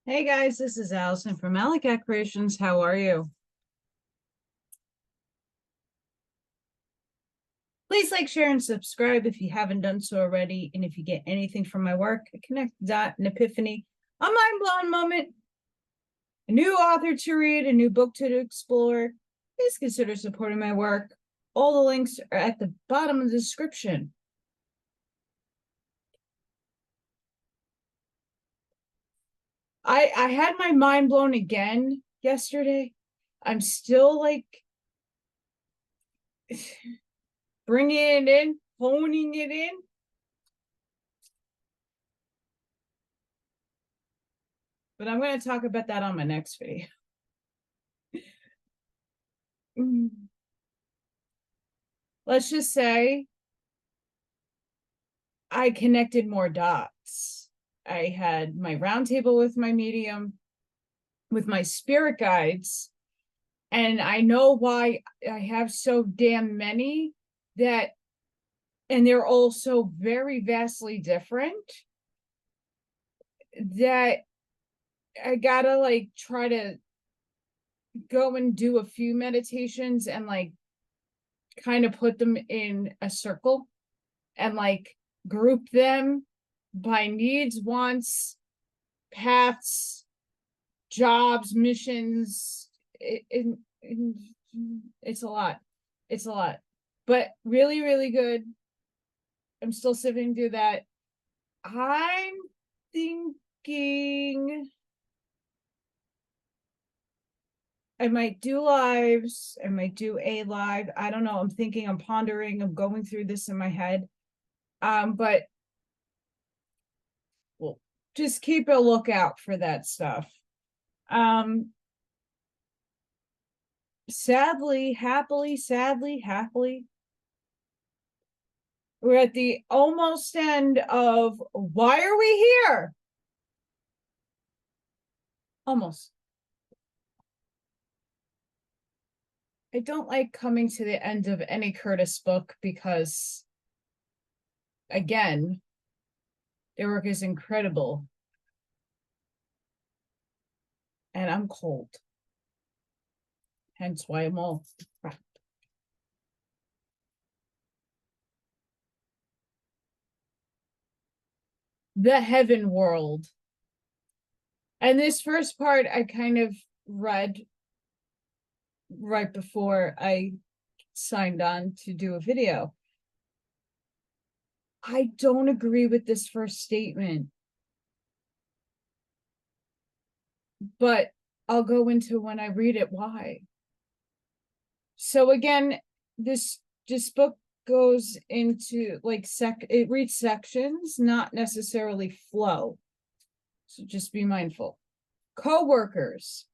Hey guys, this is Allison from Alley Creations. How are you? Please like, share, and subscribe if you haven't done so already. And if you get anything from my work, a connect dot, an epiphany, a mind-blowing moment, a new author to read, a new book to explore, please consider supporting my work. All the links are at the bottom of the description. I had my mind blown again yesterday. I'm still like bringing it in, honing it in. But I'm going to talk about that on my next video. Let's just say I connected more dots. I had my roundtable with my medium, with my spirit guides, and I know why I have so damn many that, and they're all so very vastly different that I gotta like try to go and do a few meditations and like kind of put them in a circle and like group them by needs, wants, paths, jobs, missions. It's a lot. It's a lot, but really, really good. I'm still sifting through that. I'm thinking I might do lives. I might do a live. I don't know. I'm thinking, I'm pondering, I'm going through this in my head. But well, just keep a lookout for that stuff. Sadly, happily, we're at the almost end of Why Are We Here? Almost. I don't like coming to the end of any Curtis book because, again, their work is incredible. And I'm cold. Hence why I'm all wrapped. The Heaven World. And this first part I kind of read right before I signed on to do a video. I don't agree with this first statement, but I'll go into when I read it why. So again, this book goes into like it reads sections, not necessarily flow. So just be mindful. Co-workers.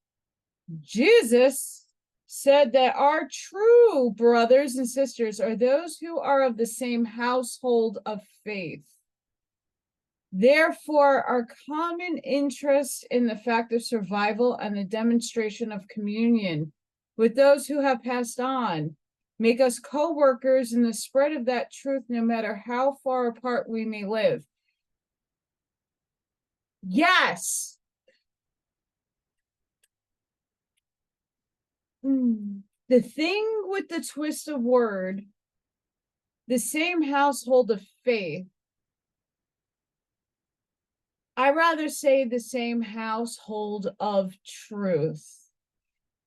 Jesus said that our true brothers and sisters are those who are of the same household of faith. Therefore, our common interest in the fact of survival and the demonstration of communion with those who have passed on make us co-workers in the spread of that truth, no matter how far apart we may live. Yes. The thing with the twist of word, the same household of faith, I rather say the same household of truth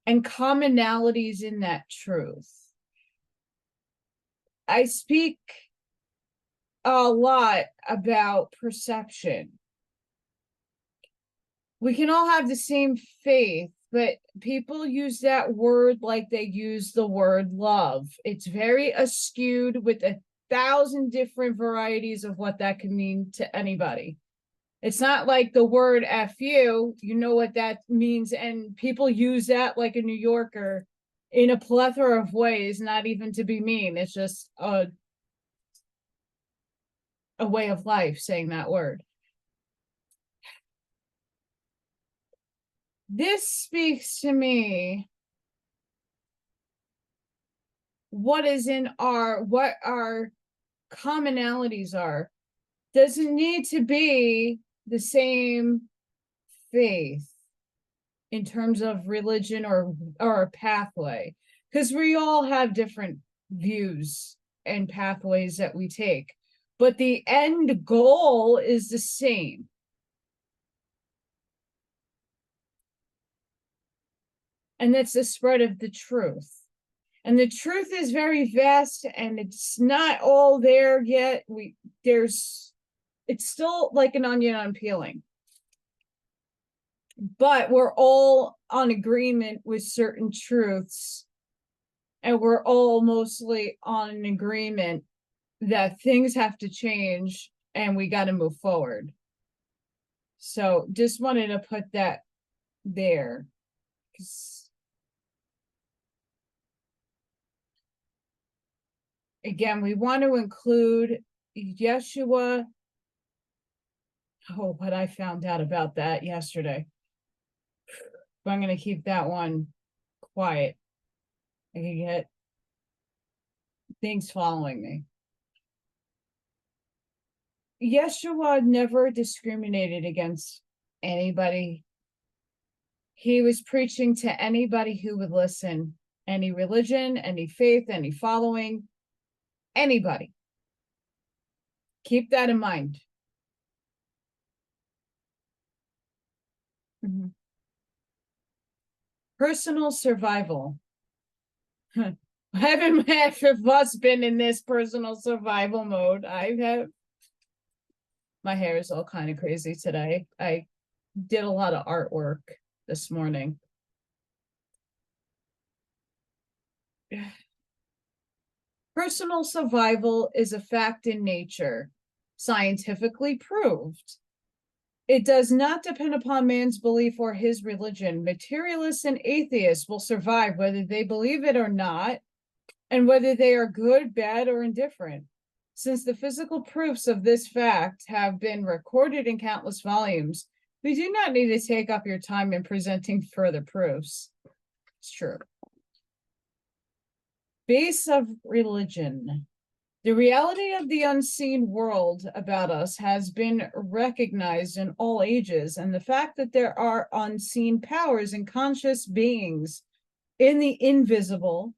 and commonalities in that truth. I speak a lot about perception. We can all have the same faith, but people use that word like they use the word love. It's very askewed with 1,000 different varieties of what that can mean to anybody. It's not like the word F you know what that means. And people use that like a New Yorker in a plethora of ways, not even to be mean. It's just a way of life saying that word. This speaks to me what our commonalities are. Doesn't need to be the same faith in terms of religion or a pathway, because we all have different views and pathways that we take, but the end goal is the same. And that's the spread of the truth. And the truth is very vast, and it's not all there yet. It's still like an onion unpeeling. But we're all on agreement with certain truths, and we're all mostly on an agreement that things have to change and we got to move forward. So just wanted to put that there. Again, we want to include Yeshua. Oh, what I found out about that yesterday. But I'm going to keep that one quiet. I can get things following me. Yeshua never discriminated against anybody. He was preaching to anybody who would listen, any religion, any faith, any following, anybody. Keep that in mind. Mm-hmm. Personal survival. Haven't half of us been in this personal survival mode? I have. My hair is all kind of crazy today. I did a lot of artwork this morning. Personal survival is a fact in nature, scientifically proved. It does not depend upon man's belief or his religion. Materialists and atheists will survive whether they believe it or not, and whether they are good, bad, or indifferent. Since the physical proofs of this fact have been recorded in countless volumes, we do not need to take up your time in presenting further proofs. It's true. Base of religion. The reality of the unseen world about us has been recognized in all ages, and the fact that there are unseen powers and conscious beings in the invisible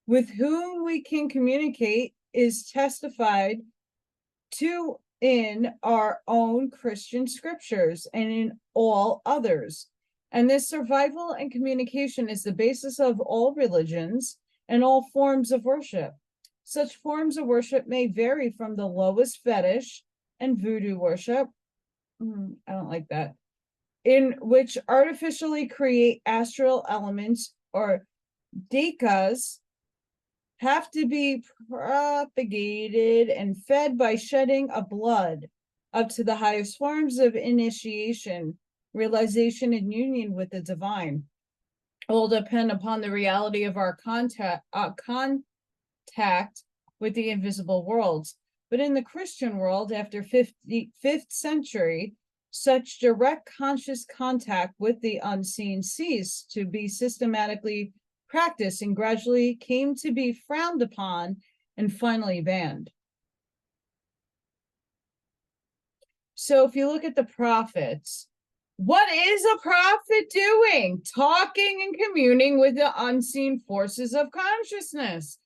with whom we can communicate is testified to in our own Christian scriptures and in all others. And this survival and communication is the basis of all religions and all forms of worship. Such forms of worship may vary from the lowest fetish and voodoo worship. I don't like that. In which artificially create astral elements or dekas have to be propagated and fed by shedding of blood, up to the highest forms of initiation, realization, and union with the divine. All depend upon the reality of our contact with the invisible worlds. But in the Christian world, after 5th century, such direct conscious contact with the unseen ceased to be systematically practiced and gradually came to be frowned upon and finally banned. So if you look at the prophets, what is a prophet doing? Talking and communing with the unseen forces of consciousness.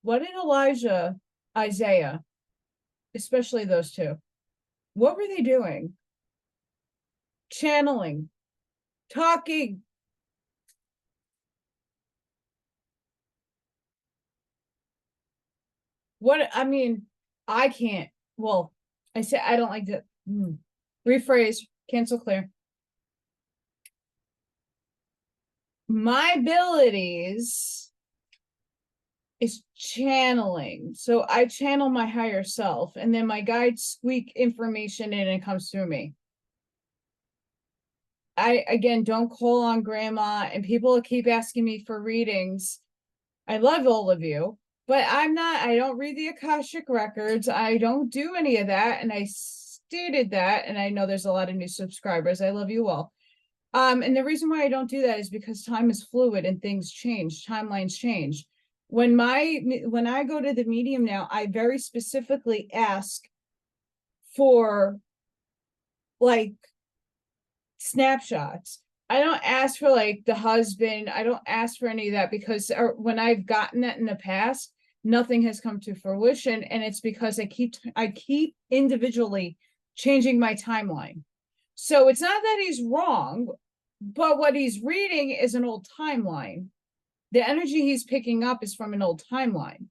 What did Elijah, Isaiah, especially those two, what were they doing? Channeling, talking. I can't. Well, I say I don't like to rephrase, cancel, clear. My abilities is channeling. So I channel my higher self, and then my guides squeak information in and it comes through me. I, again, don't call on grandma, and people keep asking me for readings. I love all of you, but I don't read the Akashic records. I don't do any of that. And I stated that, and I know there's a lot of new subscribers. I love you all. And the reason why I don't do that is because time is fluid and things change, timelines change. When I go to the medium now, I very specifically ask for like snapshots. I don't ask for like the husband. I don't ask for any of that because when I've gotten that in the past, nothing has come to fruition. And it's because I keep individually changing my timeline. So it's not that he's wrong, but what he's reading is an old timeline. The energy he's picking up is from an old timeline.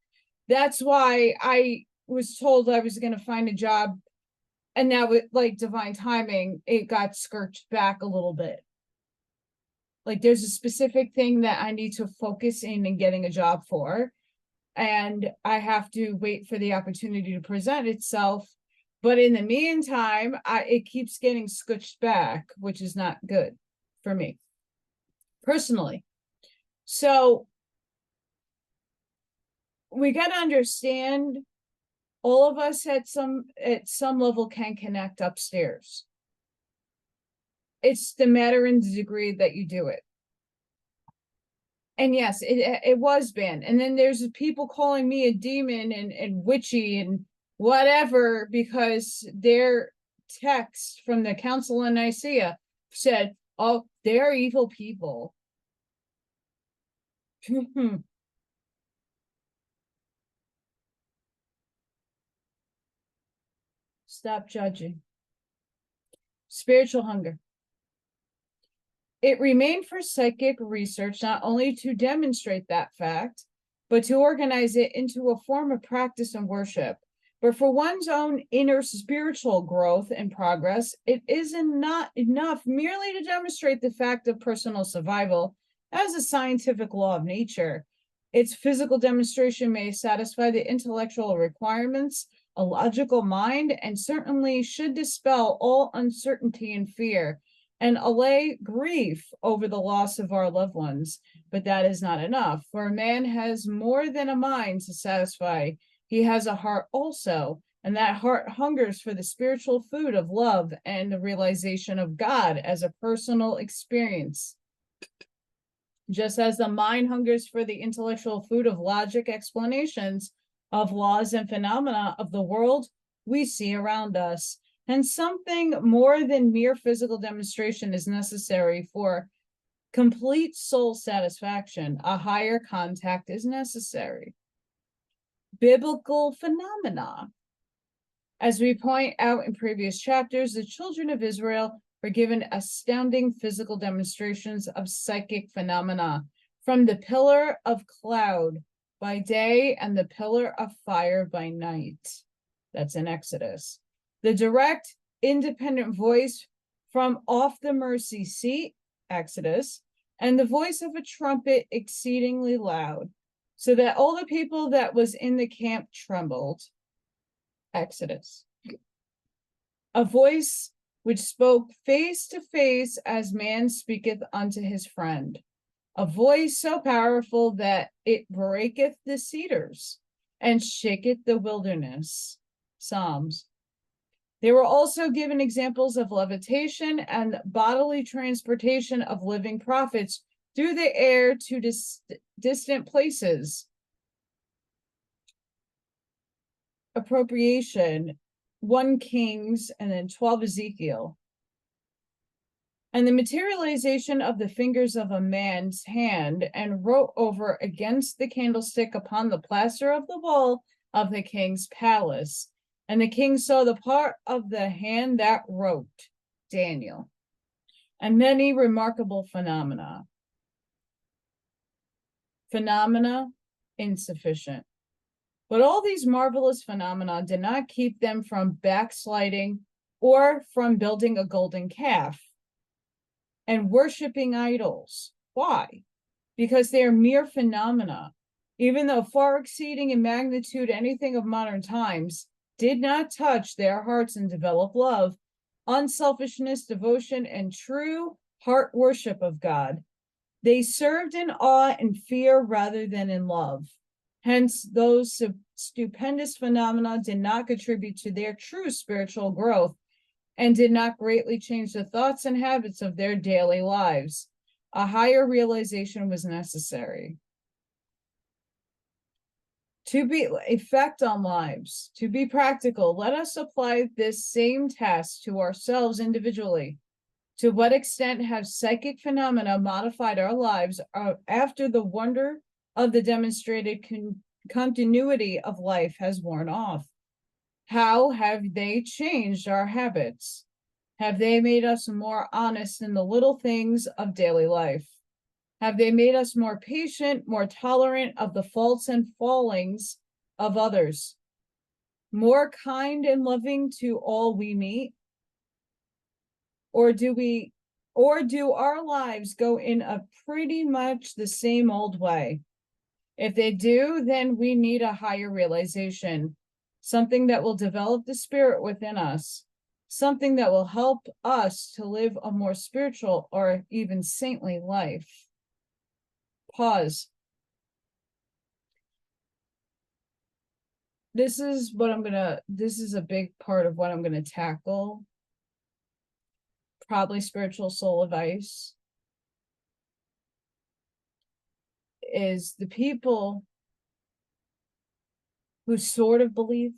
That's why I was told I was going to find a job. And now with like divine timing, it got skirted back a little bit. Like there's a specific thing that I need to focus in and getting a job for. And I have to wait for the opportunity to present itself. But in the meantime, it keeps getting scooched back, which is not good for me personally. So we got to understand all of us at some level can connect upstairs. It's the matter and the degree that you do it. And yes, it was banned. And then there's people calling me a demon and witchy and whatever because their text from the Council of Nicaea said, oh, they're evil people. Stop judging. Spiritual hunger. It remained for psychic research not only to demonstrate that fact, but to organize it into a form of practice and worship. But for one's own inner spiritual growth and progress, it isn't not enough merely to demonstrate the fact of personal survival as a scientific law of nature. Its physical demonstration may satisfy the intellectual requirements, a logical mind, and certainly should dispel all uncertainty and fear and allay grief over the loss of our loved ones. But that is not enough, for a man has more than a mind to satisfy. He has a heart also, and that heart hungers for the spiritual food of love and the realization of God as a personal experience. Just as the mind hungers for the intellectual food of logic explanations of laws and phenomena of the world we see around us. And something more than mere physical demonstration is necessary for complete soul satisfaction. A higher contact is necessary. Biblical phenomena. As we point out in previous chapters, the children of Israel were given astounding physical demonstrations of psychic phenomena from the pillar of cloud by day and the pillar of fire by night. That's in Exodus. The direct, independent voice from off the mercy seat, Exodus, and the voice of a trumpet exceedingly loud, so that all the people that was in the camp trembled, Exodus. A voice which spoke face to face as man speaketh unto his friend, a voice so powerful that it breaketh the cedars and shaketh the wilderness, Psalms. They were also given examples of levitation and bodily transportation of living prophets through the air to distant places. Appropriation, 1 Kings and then 12 Ezekiel. And the materialization of the fingers of a man's hand and wrote over against the candlestick upon the plaster of the wall of the king's palace. And the king saw the part of the hand that wrote, Daniel, and many remarkable phenomena. Phenomena insufficient. But all these marvelous phenomena did not keep them from backsliding or from building a golden calf and worshiping idols. Why? Because they are mere phenomena, even though far exceeding in magnitude anything of modern times, did not touch their hearts and develop love, unselfishness, devotion, and true heart worship of God. They served in awe and fear rather than in love. Hence, those stupendous phenomena did not contribute to their true spiritual growth and did not greatly change the thoughts and habits of their daily lives. A higher realization was necessary. To be effect on lives, to be practical, let us apply this same test to ourselves individually. To what extent have psychic phenomena modified our lives after the wonder of the demonstrated continuity of life has worn off? How have they changed our habits? Have they made us more honest in the little things of daily life? Have they made us more patient, more tolerant of the faults and fallings of others? More kind and loving to all we meet? Or do our lives go in a pretty much the same old way? If they do, then we need a higher realization, something that will develop the spirit within us, something that will help us to live a more spiritual or even saintly life. Pause. This is a big part of what I'm gonna tackle. Probably spiritual soul advice is the people who sort of believe,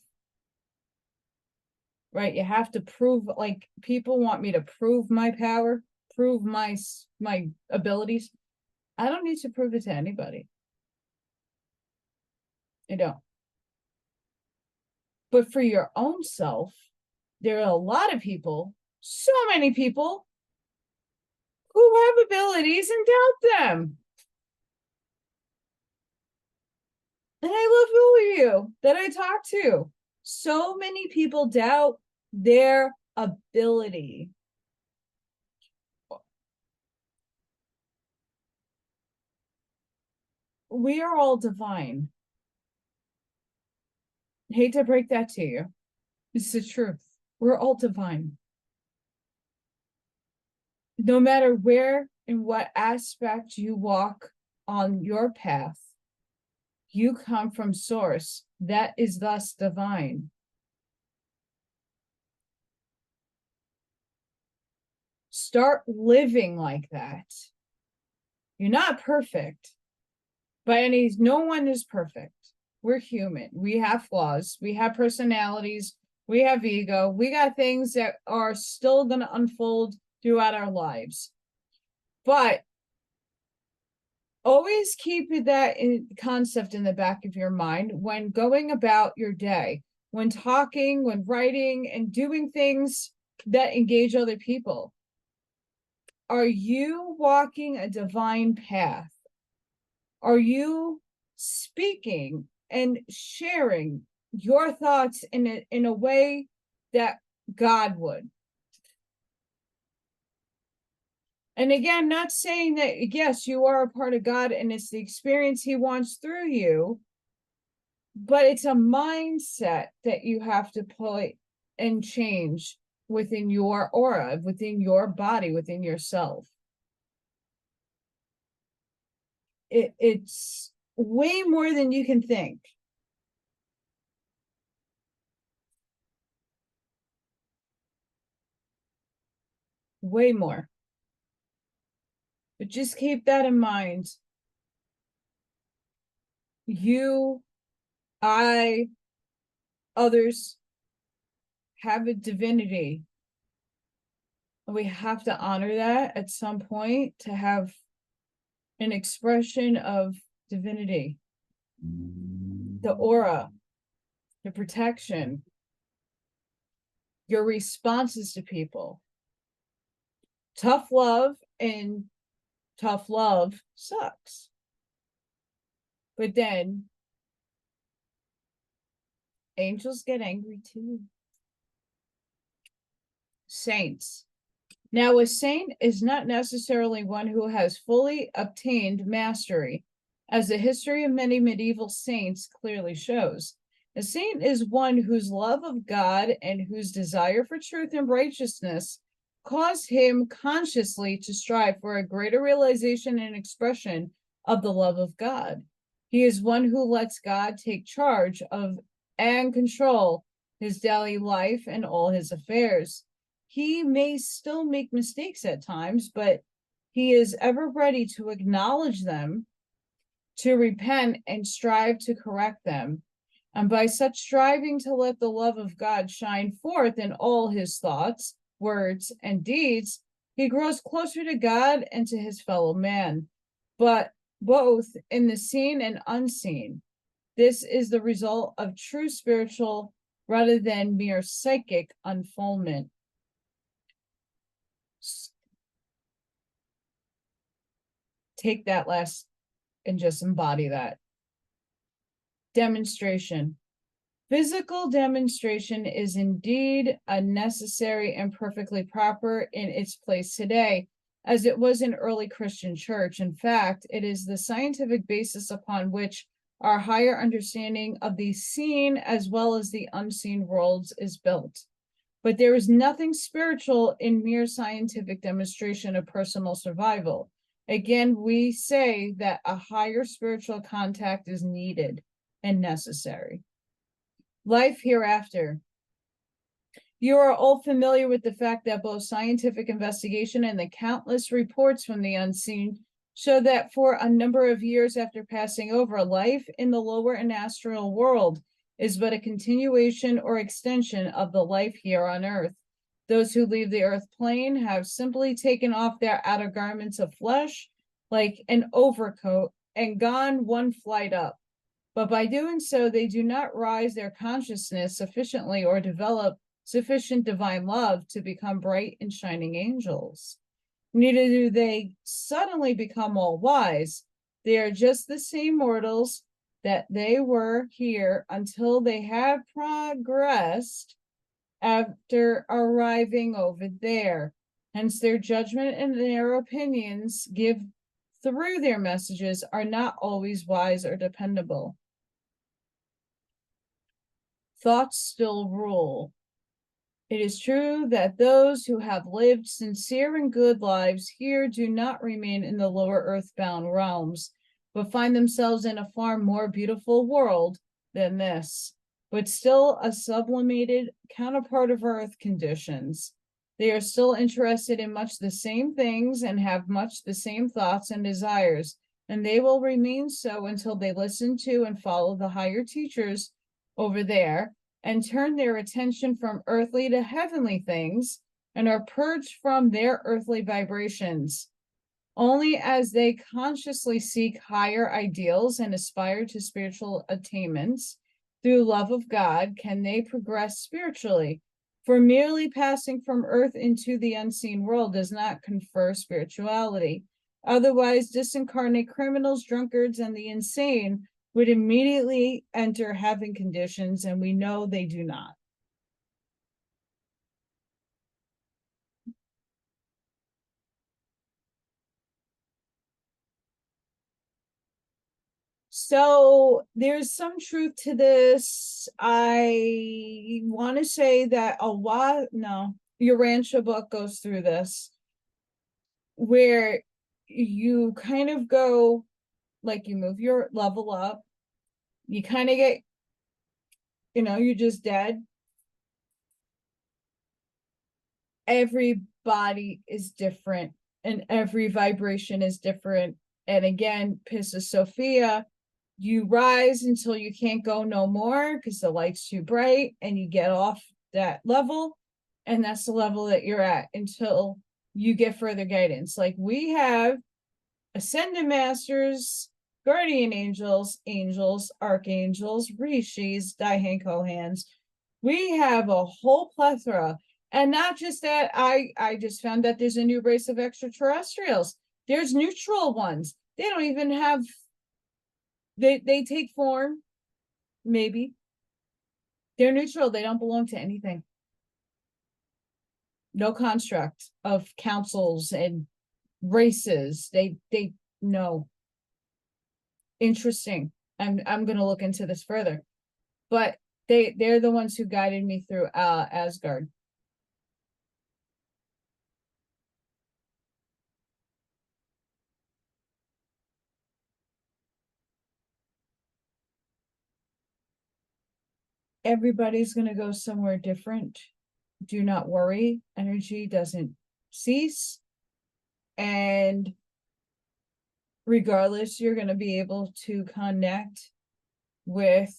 right? You have to prove, like, people want me to prove my power, prove my abilities. I don't need to prove it to anybody. I don't. But for your own self, there are a lot of people, so many people, who have abilities and doubt them. And I love all of you that I talk to. So many people doubt their ability. We are all divine. I hate to break that to you. It's the truth. We're all divine. No matter where and what aspect you walk on your path, you come from source that is thus divine. Start living like that. You're not perfect. No one is perfect. We're human. We have flaws. We have personalities. We have ego. We got things that are still going to unfold throughout our lives. But always keep that concept in the back of your mind when going about your day, when talking, when writing, and doing things that engage other people. Are you walking a divine path? Are you speaking and sharing your thoughts in a way that God would? And again, not saying that, yes, you are a part of God and it's the experience he wants through you, but it's a mindset that you have to put and change within your aura, within your body, within yourself. It's way more than you can think. Way more. But just keep that in mind. You, I, others have a divinity. We have to honor that at some point to have an expression of divinity. The aura, the protection, your responses to people. Tough love and tough love sucks. But then angels get angry too. Saints. Now, a saint is not necessarily one who has fully obtained mastery, as the history of many medieval saints clearly shows. A saint is one whose love of God and whose desire for truth and righteousness cause him consciously to strive for a greater realization and expression of the love of God. He is one who lets God take charge of and control his daily life and all his affairs. He may still make mistakes at times, but he is ever ready to acknowledge them to repent and strive to correct them. And by such striving to let the love of God shine forth in all his thoughts, words, and deeds, he grows closer to God and to his fellow man, but both in the seen and unseen. This is the result of true spiritual rather than mere psychic unfoldment. Take that last and just embody that. Demonstration. Physical demonstration is indeed a necessary and perfectly proper in its place today, as it was in early Christian church. In fact, it is the scientific basis upon which our higher understanding of the seen as well as the unseen worlds is built. But there is nothing spiritual in mere scientific demonstration of personal survival. Again, we say that a higher spiritual contact is needed and necessary. Life hereafter. You are all familiar with the fact that both scientific investigation and the countless reports from the unseen show that for a number of years after passing over, life in the lower and astral world is but a continuation or extension of the life here on earth. Those who leave the earth plane have simply taken off their outer garments of flesh like an overcoat and gone one flight up. But by doing so, they do not rise their consciousness sufficiently or develop sufficient divine love to become bright and shining angels. Neither do they suddenly become all wise. They are just the same mortals that they were here until they have progressed after arriving over there. Hence, their judgment and their opinions give through their messages are not always wise or dependable. Thoughts still rule. It is true that those who have lived sincere and good lives here do not remain in the lower earthbound realms, but find themselves in a far more beautiful world than this, but still a sublimated counterpart of earth conditions. They are still interested in much the same things and have much the same thoughts and desires, and they will remain so until they listen to and follow the higher teachers over there and turn their attention from earthly to heavenly things and are purged from their earthly vibrations. Only as they consciously seek higher ideals and aspire to spiritual attainments through love of God can they progress spiritually. For merely passing from earth into the unseen world does not confer spirituality. Otherwise, disincarnate criminals, drunkards, and the insane would immediately enter heaven conditions, and we know they do not. So there's some truth to this. I want to say that your Rancho book goes through this, where you kind of go, like you move your level up, you kind of get, you're just dead. Everybody is different and every vibration is different. And again, Pisces Sophia, you rise until you can't go no more because the light's too bright and you get off that level. And that's the level that you're at until you get further guidance. Like we have ascended masters, guardian angels, archangels, rishis, Daihan Kohans. We have a whole plethora. And not just that, I just found that there's a new race of extraterrestrials. There's neutral ones. They don't even have, they take form, maybe. They're neutral. They don't belong to anything. No construct of councils and races. They no. Interesting. I'm gonna look into this further. But they're the ones who guided me through Asgard. Everybody's going to go somewhere different. Do not worry. Energy doesn't cease. And regardless, you're going to be able to connect with,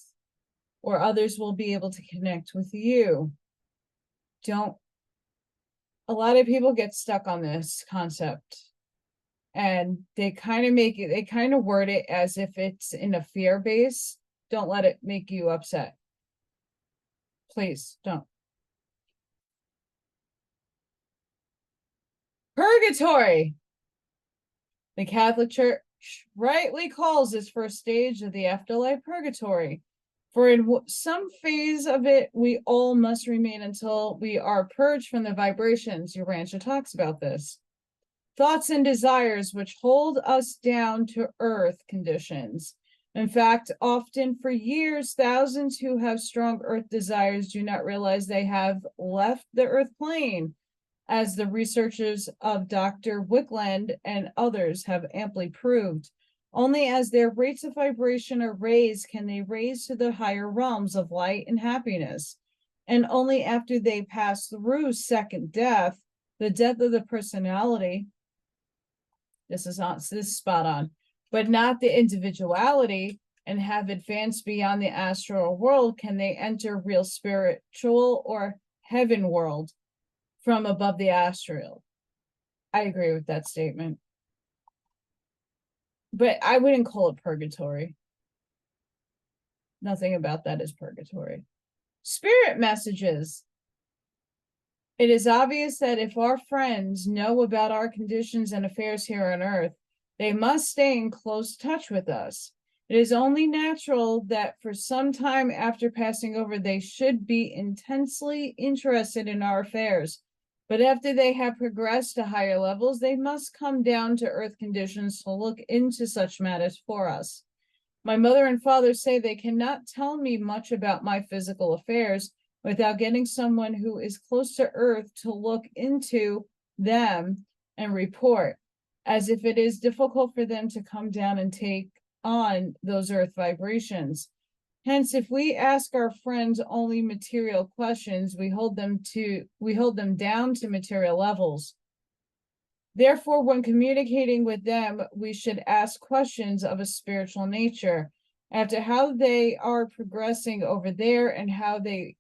or others will be able to connect with you. Don't, a lot of people get stuck on this concept, and they kind of make it, they kind of word it as if it's in a fear base. Don't let it make you upset. Please don't. Purgatory. The Catholic Church rightly calls this first stage of the afterlife purgatory. For in some phase of it, we all must remain until we are purged from the vibrations. Urantia talks about this. Thoughts and desires which hold us down to earth conditions. In fact, often for years, thousands who have strong earth desires do not realize they have left the earth plane, as the researchers of Dr. Wickland and others have amply proved. Only as their rates of vibration are raised can they raise to the higher realms of light and happiness. And only after they pass through second death, the death of the personality, this is spot on, but not the individuality, and have advanced beyond the astral world, can they enter real spiritual or heaven world from above the astral. I agree with that statement. But I wouldn't call it purgatory. Nothing about that is purgatory. Spirit messages. It is obvious that if our friends know about our conditions and affairs here on earth, they must stay in close touch with us. It is only natural that for some time after passing over, they should be intensely interested in our affairs. But after they have progressed to higher levels, they must come down to earth conditions to look into such matters for us. My mother and father say they cannot tell me much about my physical affairs without getting someone who is close to earth to look into them and report, as if it is difficult for them to come down and take on those earth vibrations. Hence, if we ask our friends only material questions, we hold them down to material levels. Therefore, when communicating with them, we should ask questions of a spiritual nature after how they are progressing over there and how they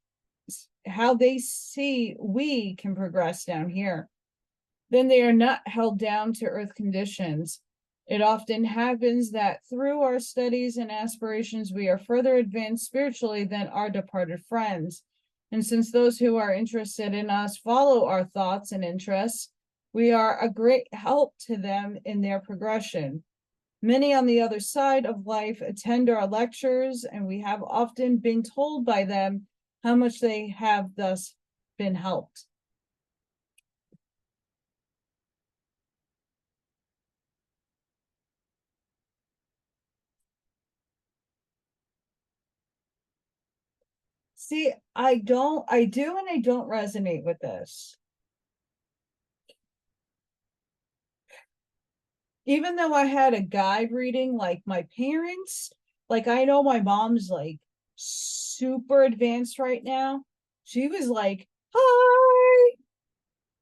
see we can progress down here. Then they are not held down to earth conditions. It often happens that through our studies and aspirations, we are further advanced spiritually than our departed friends. And since those who are interested in us follow our thoughts and interests, we are a great help to them in their progression. Many on the other side of life attend our lectures, and we have often been told by them how much they have thus been helped. See, I do and I don't resonate with this. Even though I had a guide reading, like my parents, like I know my mom's like super advanced right now. She was like, hi,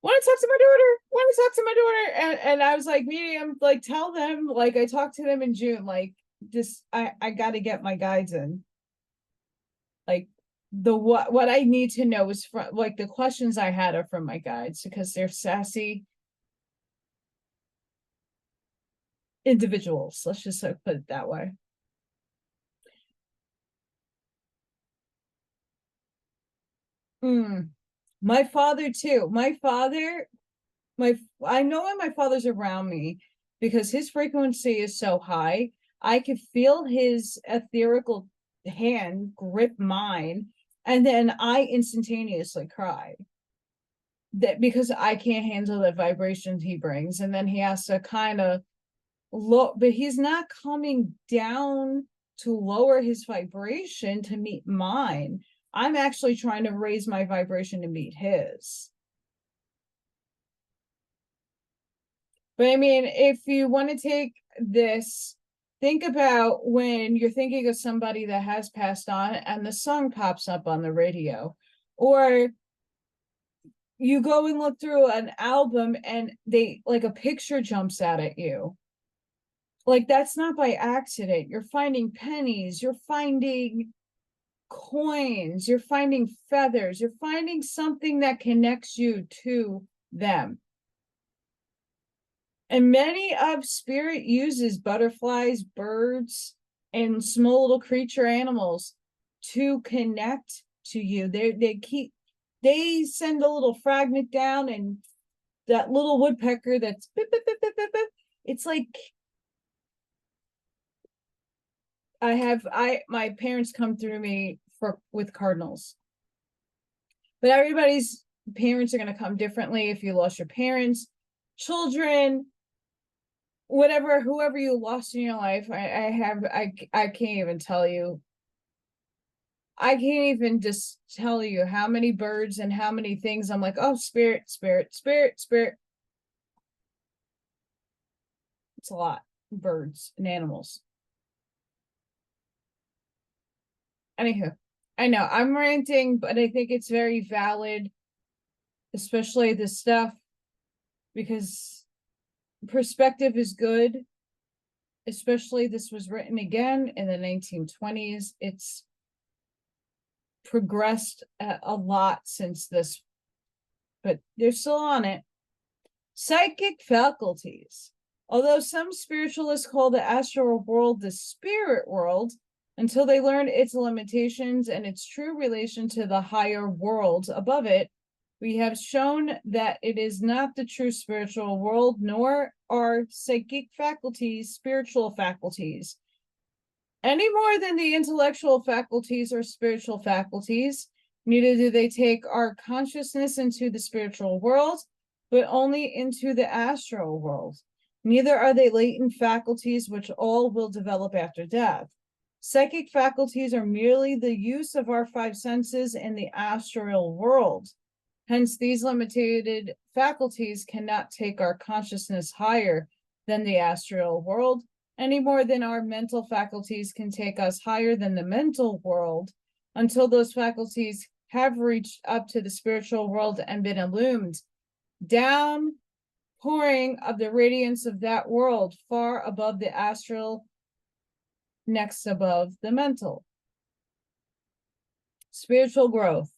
want to talk to my daughter? Want to talk to my daughter? And I was like, medium, like tell them, like I talked to them in June, like just I got to get my guides in. Like what I need to know is from like the questions I had are from my guides because they're sassy individuals. Let's just put it that way. My father too. I know when my father's around me because his frequency is so high. I could feel his etherical hand grip mine, and then I instantaneously cry. That because I can't handle the vibrations he brings, and then he has to kind of look, but he's not coming down to lower his vibration to meet mine. I'm actually trying to raise my vibration to meet his. But I mean, if you want to take this, think about when you're thinking of somebody that has passed on and the song pops up on the radio, or you go and look through an album and they like a picture jumps out at you. Like, that's not by accident. You're finding pennies, you're finding coins, you're finding feathers, you're finding something that connects you to them. And many of spirit uses butterflies, birds, and small little creature animals to connect to you. They send a little fragment down, and that little woodpecker that's beep, beep, beep, beep, beep, beep, it's like my parents come through me with cardinals. But everybody's parents are going to come differently. If you lost your parents, children, whatever, whoever you lost in your life, I can't even tell you. I can't even just tell you how many birds and how many things I'm like, oh, spirit, spirit, spirit, spirit. It's a lot. Birds and animals. Anywho, I know I'm ranting, but I think it's very valid, especially this stuff, because perspective is good. Especially this was written again in the 1920s. It's progressed a lot since this, but they're still on it. Psychic faculties. Although some spiritualists call the astral world the spirit world, until they learn its limitations and its true relation to the higher worlds above it, we have shown that it is not the true spiritual world, nor are psychic faculties spiritual faculties, any more than the intellectual faculties or spiritual faculties. Neither do they take our consciousness into the spiritual world, but only into the astral world. Neither are they latent faculties which all will develop after death. Psychic faculties are merely the use of our five senses in the astral world. Hence, these limited faculties cannot take our consciousness higher than the astral world, any more than our mental faculties can take us higher than the mental world, until those faculties have reached up to the spiritual world and been illumined. Downpouring of the radiance of that world far above the astral, next above the mental. Spiritual growth.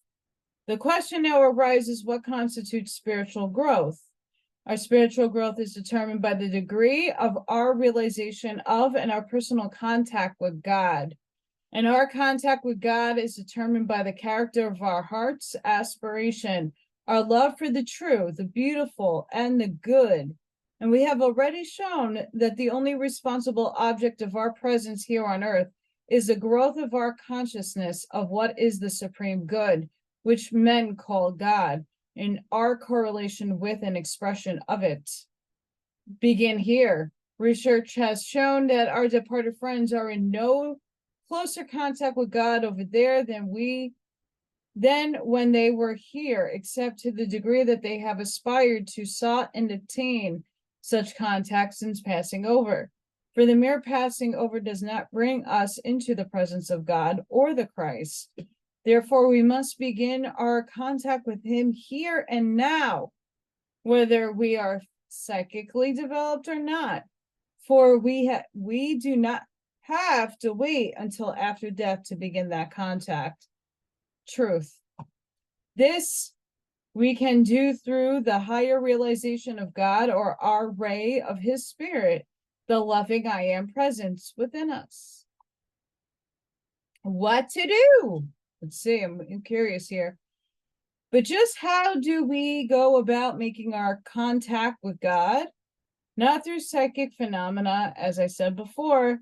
The question now arises, what constitutes spiritual growth? Our spiritual growth is determined by the degree of our realization of and our personal contact with God. And our contact with God is determined by the character of our heart's aspiration, our love for the true, the beautiful, and the good. And we have already shown that the only responsible object of our presence here on earth is the growth of our consciousness of what is the supreme good, which men call God, in our correlation with an expression of it. Begin here. Research has shown that our departed friends are in no closer contact with God over there than when they were here, except to the degree that they have aspired to, sought, and obtain such contact since passing over. For the mere passing over does not bring us into the presence of God or the Christ. Therefore, we must begin our contact with him here and now, whether we are psychically developed or not. For we do not have to wait until after death to begin that contact. Truth. This we can do through the higher realization of God, or our ray of his spirit, the loving I am presence within us. What to do? Let's see, I'm curious here. But just how do we go about making our contact with God? Not through psychic phenomena, as I said before,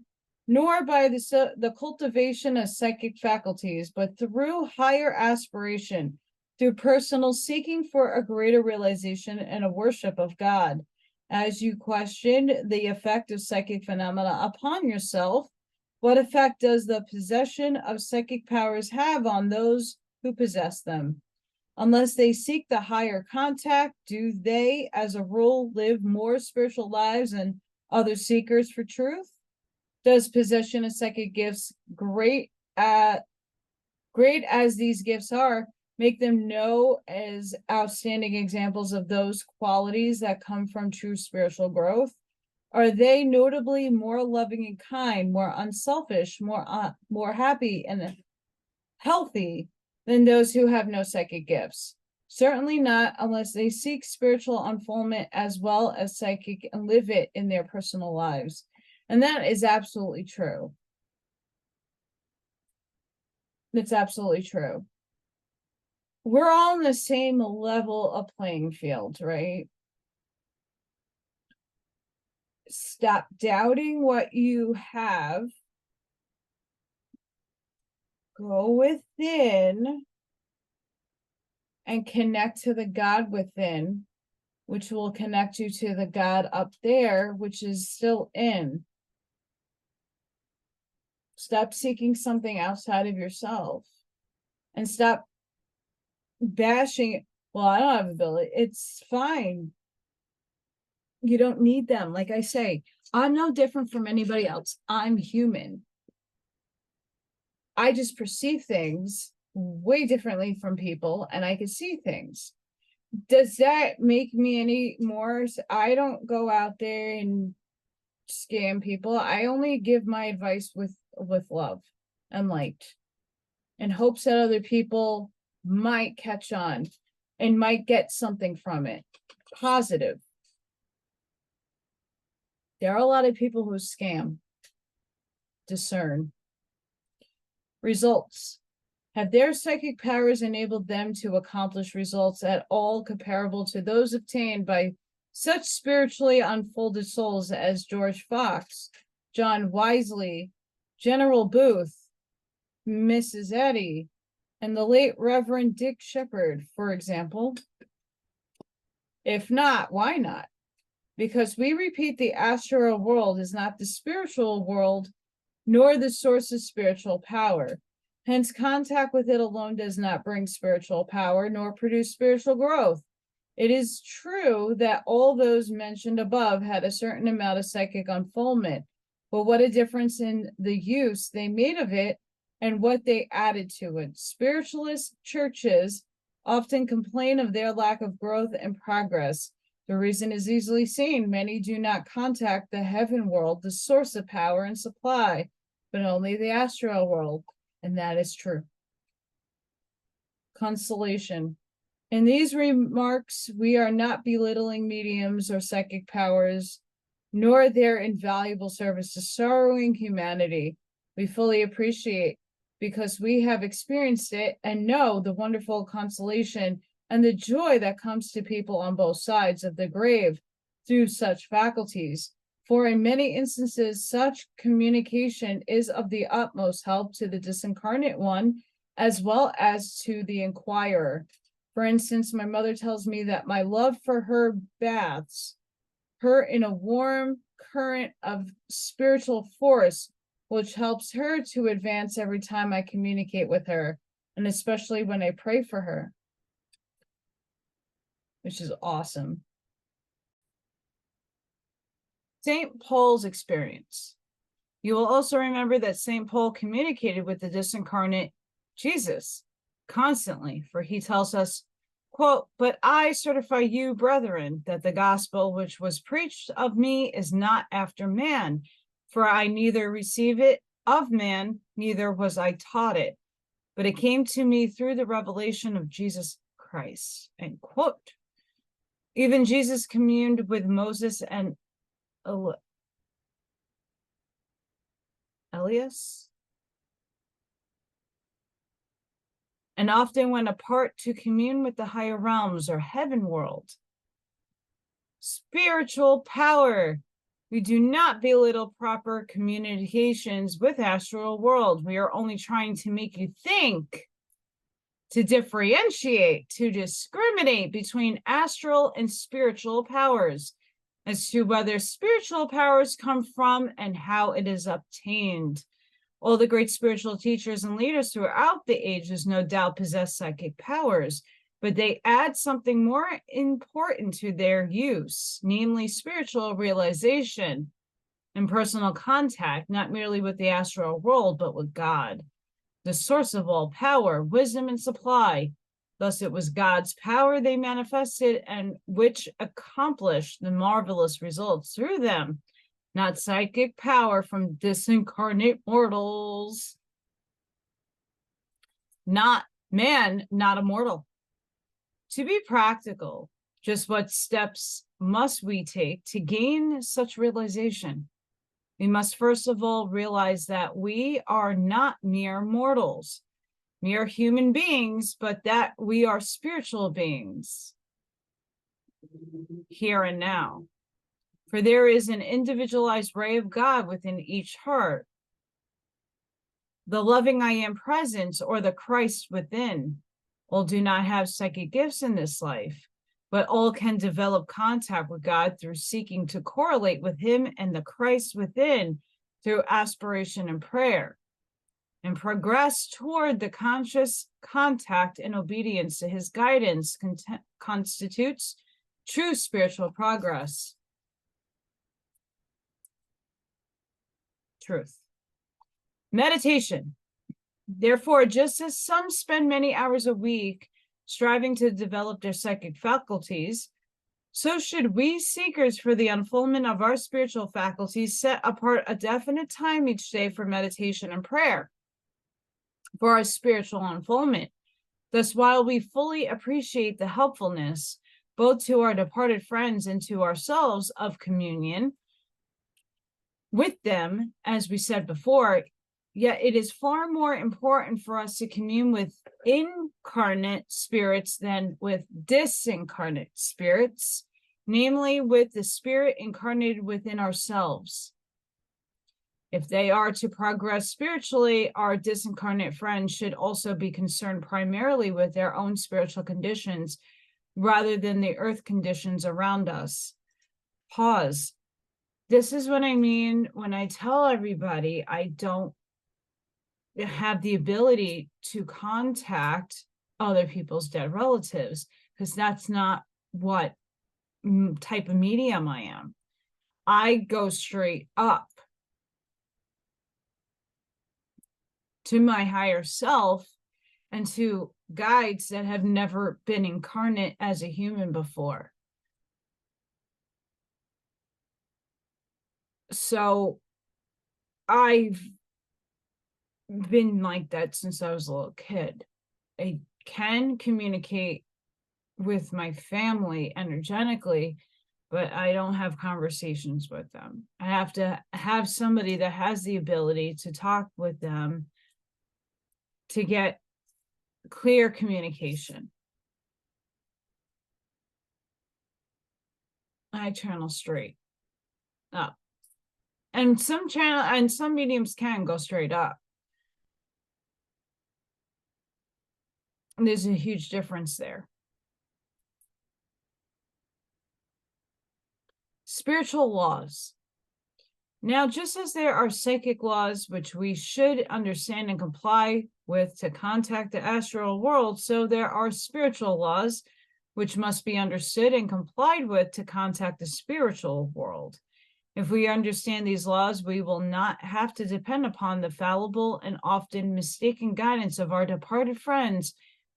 nor by the cultivation of psychic faculties, but through higher aspiration, through personal seeking for a greater realization and a worship of God. As you questioned the effect of psychic phenomena upon yourself, what effect does the possession of psychic powers have on those who possess them? Unless they seek the higher contact, do they, as a rule, live more spiritual lives than other seekers for truth? Does possession of psychic gifts, great as these gifts are, make them know as outstanding examples of those qualities that come from true spiritual growth? Are they notably more loving and kind, more unselfish, more happy and healthy than those who have no psychic gifts? Certainly not unless they seek spiritual unfoldment as well as psychic and live it in their personal lives. And that is absolutely true. It's absolutely true. We're all on the same level of playing field, right? Stop doubting what you have. Go within and connect to the God within, which will connect you to the God up there, which is still in. Stop seeking something outside of yourself and stop bashing. Well, I don't have ability. It's fine. You don't need them. Like I say, I'm no different from anybody else. I'm human. I just perceive things way differently from people, and I can see things. Does that make me any more? I don't go out there and scam people. I only give my advice with love and light, in hopes that other people might catch on and might get something from it positive. There are a lot of people who scam. Discern. Results. Have their psychic powers enabled them to accomplish results at all comparable to those obtained by such spiritually unfolded souls as George Fox, John Wesley, General Booth, Mrs. Eddy, and the late Reverend Dick Shepherd, for example? If not, why not? Because we repeat, the astral world is not the spiritual world, nor the source of spiritual power. Hence, contact with it alone does not bring spiritual power, nor produce spiritual growth. It is true that all those mentioned above had a certain amount of psychic unfoldment, but what a difference in the use they made of it and what they added to it. Spiritualist churches often complain of their lack of growth and progress. The reason is easily seen. Many do not contact the heaven world, the source of power and supply, but only the astral world. And that is true. Consolation. In these remarks, we are not belittling mediums or psychic powers, nor their invaluable service to sorrowing humanity. We fully appreciate, because we have experienced it and know the wonderful consolation and the joy that comes to people on both sides of the grave through such faculties. For in many instances, such communication is of the utmost help to the disincarnate one, as well as to the inquirer. For instance, my mother tells me that my love for her bathes her in a warm current of spiritual force, which helps her to advance every time I communicate with her, and especially when I pray for her, which is awesome. St. Paul's experience. You will also remember that St. Paul communicated with the disincarnate Jesus constantly, for he tells us, quote, "But I certify you, brethren, that the gospel which was preached of me is not after man, for I neither receive it of man, neither was I taught it, but it came to me through the revelation of Jesus Christ," end quote. Even Jesus communed with Moses and Elias, and often went apart to commune with the higher realms or heaven world. Spiritual power. We do not belittle proper communications with astral world. We are only trying to make you think, to differentiate, to discriminate between astral and spiritual powers, as to whether spiritual powers come from and how it is obtained. All the great spiritual teachers and leaders throughout the ages no doubt possess psychic powers, but they add something more important to their use, namely spiritual realization and personal contact, not merely with the astral world, but with God, the source of all power, wisdom, and supply. Thus, it was God's power they manifested and which accomplished the marvelous results through them. not psychic power from disincarnate mortals. Not man, not immortal. To be practical, just what steps must we take to gain such realization? We must first of all realize that we are not mere mortals, mere human beings, but that we are spiritual beings here and now. For there is an individualized ray of God within each heart. The loving I am presence, or the Christ within. All do not have psychic gifts in this life, but all can develop contact with God through seeking to correlate with him and the Christ within through aspiration and prayer, and progress toward the conscious contact and obedience to his guidance constitutes true spiritual progress. Truth. Meditation. Therefore, just as some spend many hours a week striving to develop their psychic faculties, so should we seekers for the unfoldment of our spiritual faculties set apart a definite time each day for meditation and prayer for our spiritual unfoldment. Thus, while we fully appreciate the helpfulness, both to our departed friends and to ourselves, of communion with them, as we said before, yet it is far more important for us to commune with incarnate spirits than with disincarnate spirits, namely with the spirit incarnated within ourselves. If they are to progress spiritually, our disincarnate friends should also be concerned primarily with their own spiritual conditions rather than the earth conditions around us. Pause. This is what I mean when I tell everybody I don't have the ability to contact other people's dead relatives, because that's not what type of medium I am. I go straight up to my higher self and to guides that have never been incarnate as a human before. So I've been like that since I was a little kid. I can communicate with my family energetically, but I don't have conversations with them. I have to have somebody that has the ability to talk with them to get clear communication. I channel straight up. And some mediums can go straight up. And there's a huge difference there. Spiritual laws. Now, just as there are psychic laws which we should understand and comply with to contact the astral world, so there are spiritual laws which must be understood and complied with to contact the spiritual world. If we understand these laws, we will not have to depend upon the fallible and often mistaken guidance of our departed friends,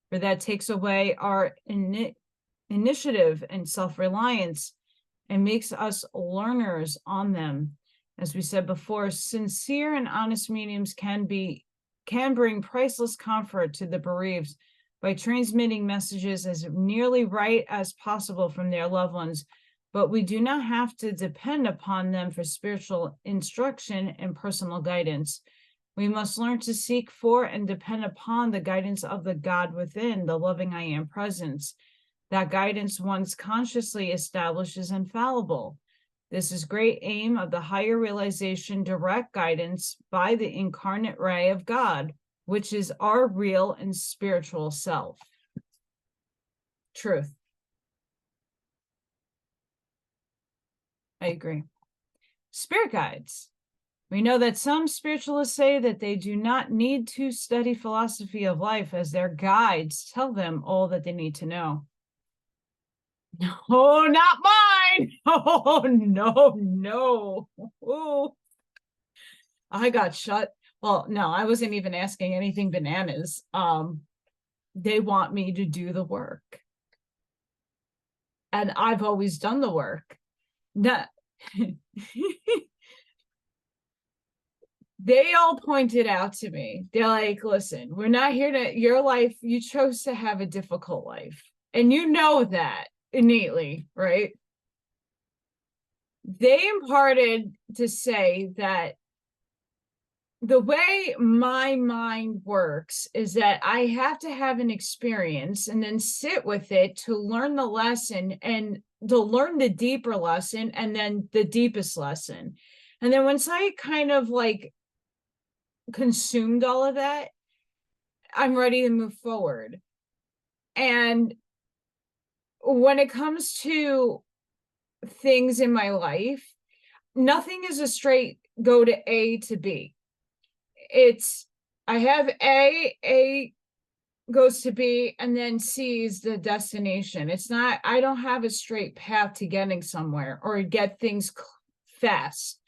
for that takes away our initiative and self-reliance and makes us learners on them. As we said before, sincere and honest mediums can bring priceless comfort to the bereaved by transmitting messages as nearly right as possible from their loved ones, but we do not have to depend upon them for spiritual instruction and personal guidance. We must learn to seek for and depend upon the guidance of the God within, the loving I am presence. That guidance, once consciously established, is infallible. This is great aim of the higher realization, direct guidance by the incarnate ray of God, which is our real and spiritual self. Truth. I agree. Spirit guides. We know that some spiritualists say that they do not need to study philosophy of life, as their guides tell them all that they need to know. Oh, not mine. Oh, no. Oh. I got shut. Well, no, I wasn't even asking anything bananas. They want me to do the work. And I've always done the work. they all pointed out to me, they're like, listen, we're not here to, your life, you chose to have a difficult life. And you know that innately, right? They imparted to say that the way my mind works is that I have to have an experience and then sit with it to learn the lesson and to learn the deeper lesson and then the deepest lesson. And then once I kind of like consumed all of that, I'm ready to move forward. And when it comes to things in my life, nothing is a straight go to A to B. It's, I have A goes to B, and then C is the destination. It's not, I don't have a straight path to getting somewhere or get things fast.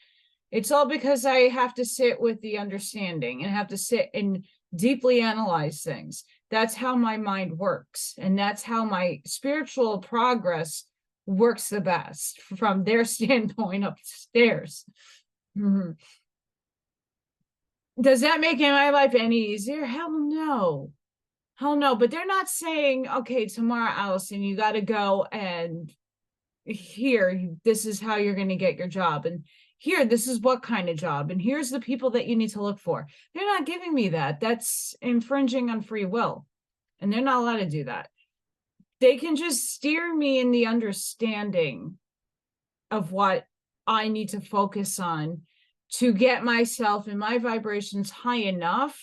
It's all because I have to sit with the understanding and have to sit and deeply analyze things. That's how my mind works. And that's how my spiritual progress works the best from their standpoint upstairs. Mm-hmm. Does that make my life any easier? Hell no. Hell no. But they're not saying, okay, tomorrow, Allison, you got to go and here, this is how you're going to get your job. And here, this is what kind of job. And here's the people that you need to look for. They're not giving me that. That's infringing on free will. And they're not allowed to do that. They can just steer me in the understanding of what I need to focus on to get myself and my vibrations high enough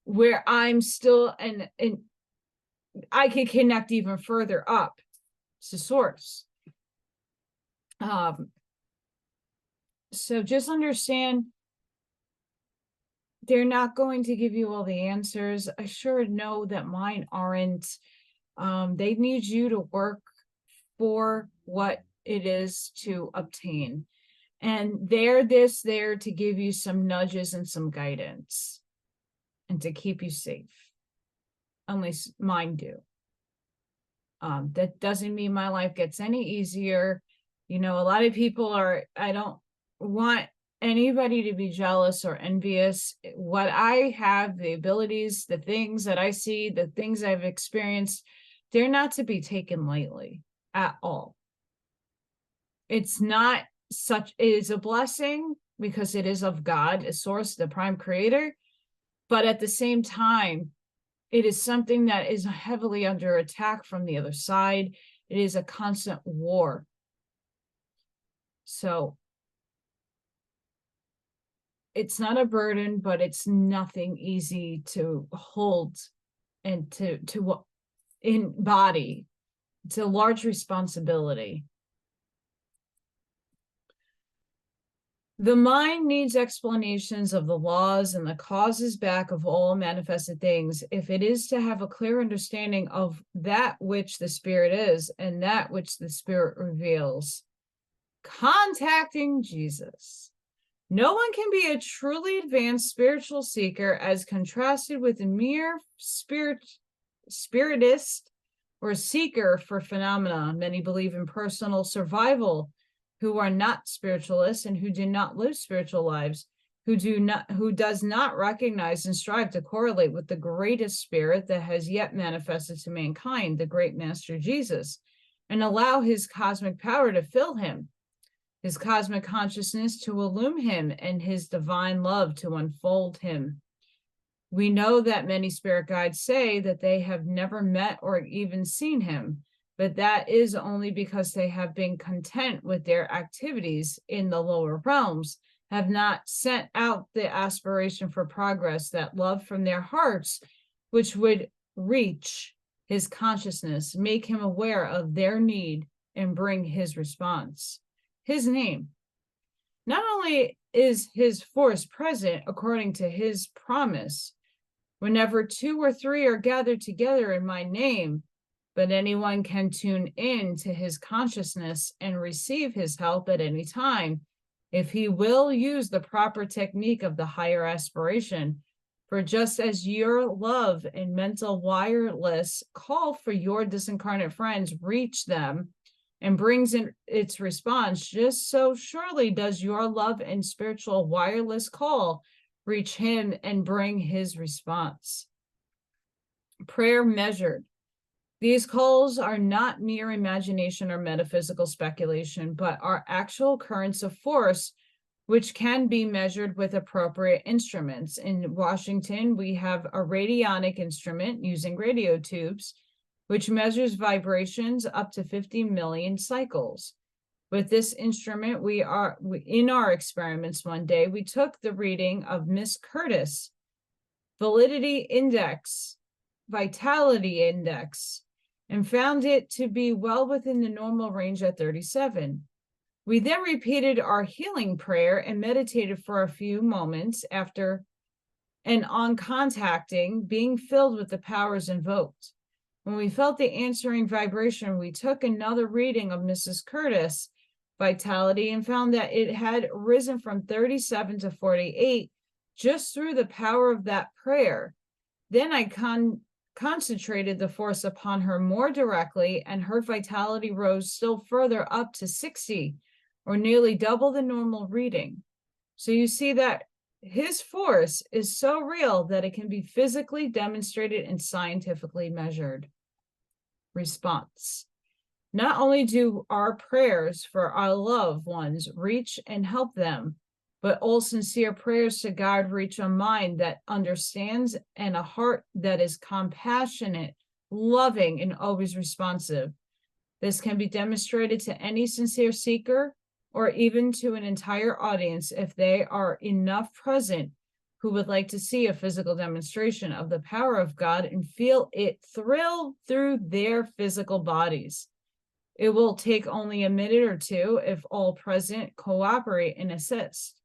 where I'm still, and I can connect even further up to source. So just understand they're not going to give you all the answers. I sure know that mine aren't. They need you to work for what it is to obtain. And they're there to give you some nudges and some guidance and to keep you safe. Unless mine do. That doesn't mean my life gets any easier. You know, a lot of people are, I don't want anybody to be jealous or envious. What I have, the abilities, the things that I see, the things I've experienced, they're not to be taken lightly at all. It's not such, it is a blessing because it is of God, a source, the prime creator. But at the same time, it is something that is heavily under attack from the other side. It is a constant war. So it's not a burden, but it's nothing easy to hold and to embody. It's a large responsibility. The mind needs explanations of the laws and the causes back of all manifested things if it is to have a clear understanding of that which the spirit is and that which the spirit reveals. Contacting Jesus. No one can be a truly advanced spiritual seeker as contrasted with a mere spiritist or seeker for phenomena. Many believe in personal survival, who are not spiritualists and who do not live spiritual lives, who does not recognize and strive to correlate with the greatest spirit that has yet manifested to mankind, the great master Jesus, and allow his cosmic power to fill him, his cosmic consciousness to illume him, and his divine love to unfold him. We know that many spirit guides say that they have never met or even seen him, but that is only because they have been content with their activities in the lower realms, have not sent out the aspiration for progress, that love from their hearts, which would reach his consciousness, make him aware of their need, and bring his response. His name. Not only is his force present according to his promise, whenever 2 or 3 are gathered together in my name, but anyone can tune in to his consciousness and receive his help at any time if he will use the proper technique of the higher aspiration. For just as your love and mental wireless call for your disincarnate friends, reach them and brings in its response, just so surely does your love and spiritual wireless call reach him and bring his response. Prayer measured. These calls are not mere imagination or metaphysical speculation, but are actual currents of force which can be measured with appropriate instruments. In Washington, we have a radionic instrument using radio tubes, which measures vibrations up to 50 million cycles. With this instrument, in our experiments one day, we took the reading of Miss Curtis, validity index, vitality index, and found it to be well within the normal range at 37. We then repeated our healing prayer and meditated for a few moments after and on contacting, being filled with the powers invoked. When we felt the answering vibration, we took another reading of Mrs. Curtis' vitality and found that it had risen from 37 to 48 just through the power of that prayer. Then I concentrated the force upon her more directly, and her vitality rose still further up to 60, or nearly double the normal reading. So you see that his force is so real that it can be physically demonstrated and scientifically measured. Response. Not only do our prayers for our loved ones reach and help them, but all sincere prayers to God reach a mind that understands and a heart that is compassionate, loving, and always responsive. This can be demonstrated to any sincere seeker or even to an entire audience if they are enough present who would like to see a physical demonstration of the power of God and feel it thrill through their physical bodies. It will take only a minute or two if all present cooperate and assist.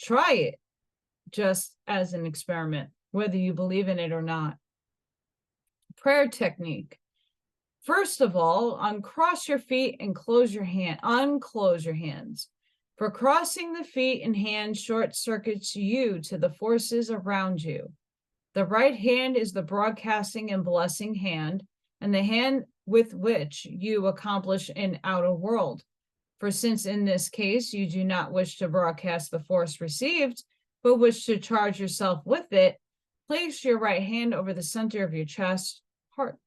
Try it just as an experiment, whether you believe in it or not. Prayer technique. First of all, uncross your feet and unclose your hands. For crossing the feet and hands short circuits you to the forces around you. The right hand is the broadcasting and blessing hand, and the hand with which you accomplish an outer world. For since in this case you do not wish to broadcast the force received, but wish to charge yourself with it, place your right hand over the center of your chest, heart,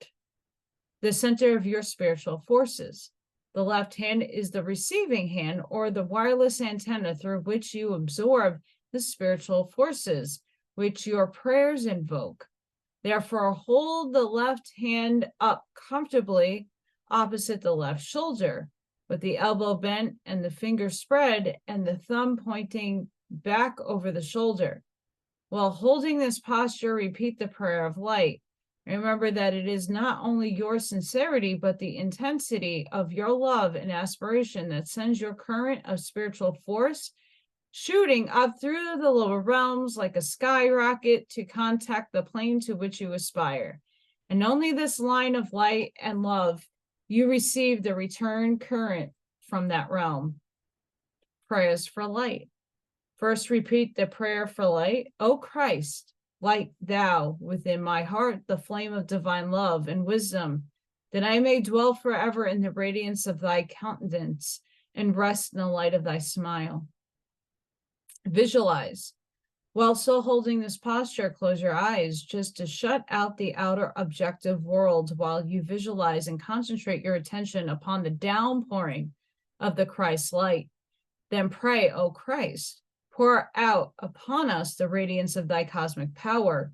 the center of your spiritual forces. The left hand is the receiving hand, or the wireless antenna through which you absorb the spiritual forces, which your prayers invoke. Therefore, hold the left hand up comfortably opposite the left shoulder, with the elbow bent and the finger spread and the thumb pointing back over the shoulder. While holding this posture, repeat the prayer of light. Remember that it is not only your sincerity, but the intensity of your love and aspiration that sends your current of spiritual force shooting up through the lower realms like a skyrocket to contact the plane to which you aspire. And only this line of light and love, you receive the return current from that realm. Prayers for light. First, repeat the prayer for light. O Christ, light thou within my heart the flame of divine love and wisdom, that I may dwell forever in the radiance of thy countenance and rest in the light of thy smile. Visualize. While still holding this posture, close your eyes just to shut out the outer objective world while you visualize and concentrate your attention upon the downpouring of the Christ light. Then pray, O Christ, pour out upon us the radiance of thy cosmic power.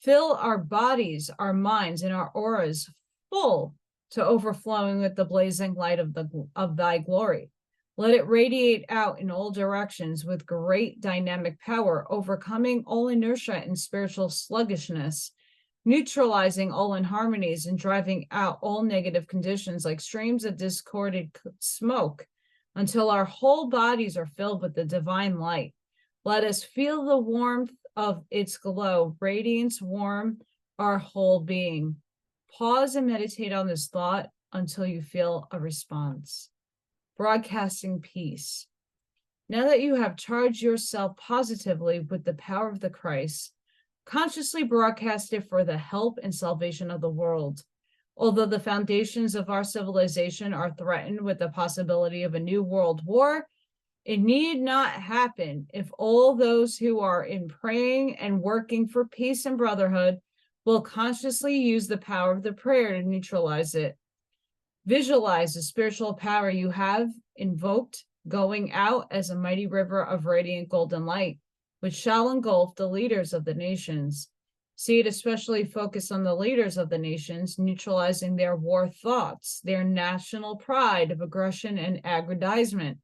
Fill our bodies, our minds, and our auras full to overflowing with the blazing light of thy glory. Let it radiate out in all directions with great dynamic power, overcoming all inertia and spiritual sluggishness, neutralizing all inharmonies and driving out all negative conditions like streams of discorded smoke until our whole bodies are filled with the divine light. Let us feel the warmth of its glow, radiance warm our whole being. Pause and meditate on this thought until you feel a response. Broadcasting peace. Now that you have charged yourself positively with the power of the Christ, consciously broadcast it for the help and salvation of the world. Although the foundations of our civilization are threatened with the possibility of a new world war, it need not happen if all those who are in praying and working for peace and brotherhood will consciously use the power of the prayer to neutralize it. Visualize the spiritual power you have invoked going out as a mighty river of radiant golden light, which shall engulf the leaders of the nations. See it especially focused on the leaders of the nations, neutralizing their war thoughts, their national pride of aggression and aggrandizement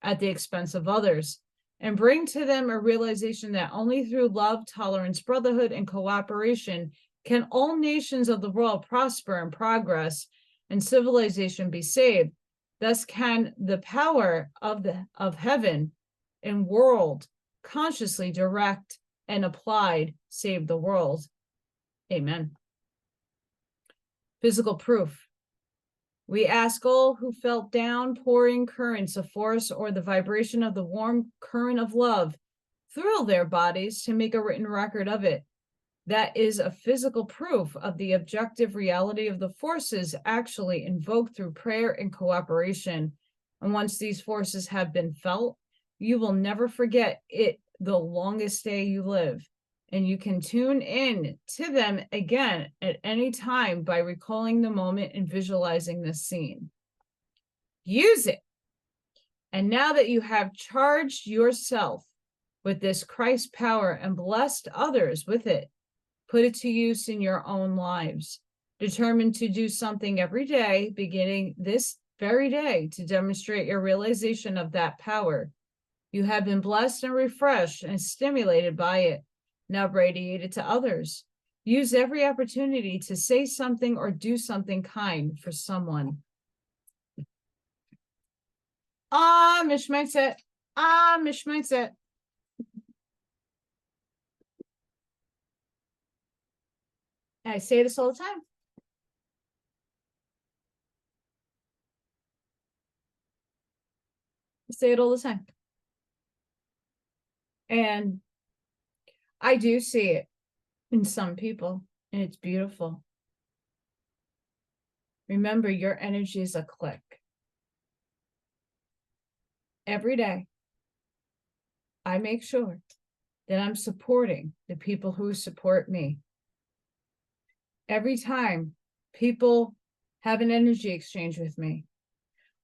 at the expense of others, and bring to them a realization that only through love, tolerance, brotherhood, and cooperation can all nations of the world prosper and progress, and civilization be saved. Thus can the power of heaven and world consciously direct and applied save the world. Amen. Physical proof. We ask all who felt downpouring currents of force or the vibration of the warm current of love thrill their bodies to make a written record of it. That is a physical proof of the objective reality of the forces actually invoked through prayer and cooperation. And once these forces have been felt, you will never forget it the longest day you live. And you can tune in to them again at any time by recalling the moment and visualizing this scene. Use it. And now that you have charged yourself with this Christ power and blessed others with it, put it to use in your own lives. Determined to do something every day, beginning this very day, to demonstrate your realization of that power. You have been blessed and refreshed and stimulated by it. Now radiate it to others. Use every opportunity to say something or do something kind for someone. Amish mindset. Amish mindset. I say this all the time. I say it all the time. And I do see it in some people, and it's beautiful. Remember, your energy is a click. Every day, I make sure that I'm supporting the people who support me. Every time people have an energy exchange with me,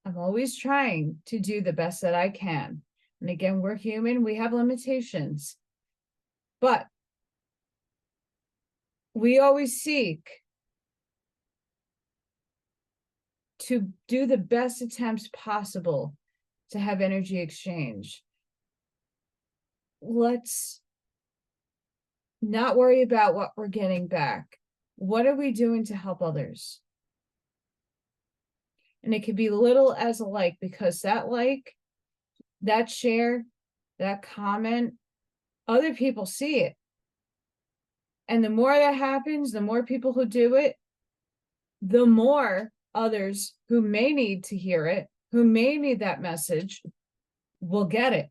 I'm always trying to do the best that I can. And again, we're human, we have limitations. But we always seek to do the best attempts possible to have energy exchange. Let's not worry about what we're getting back. What are we doing to help others? And it could be little as a like, because that like, that share, that comment, other people see it. And the more that happens, the more people who do it, the more others who may need to hear it, who may need that message, will get it.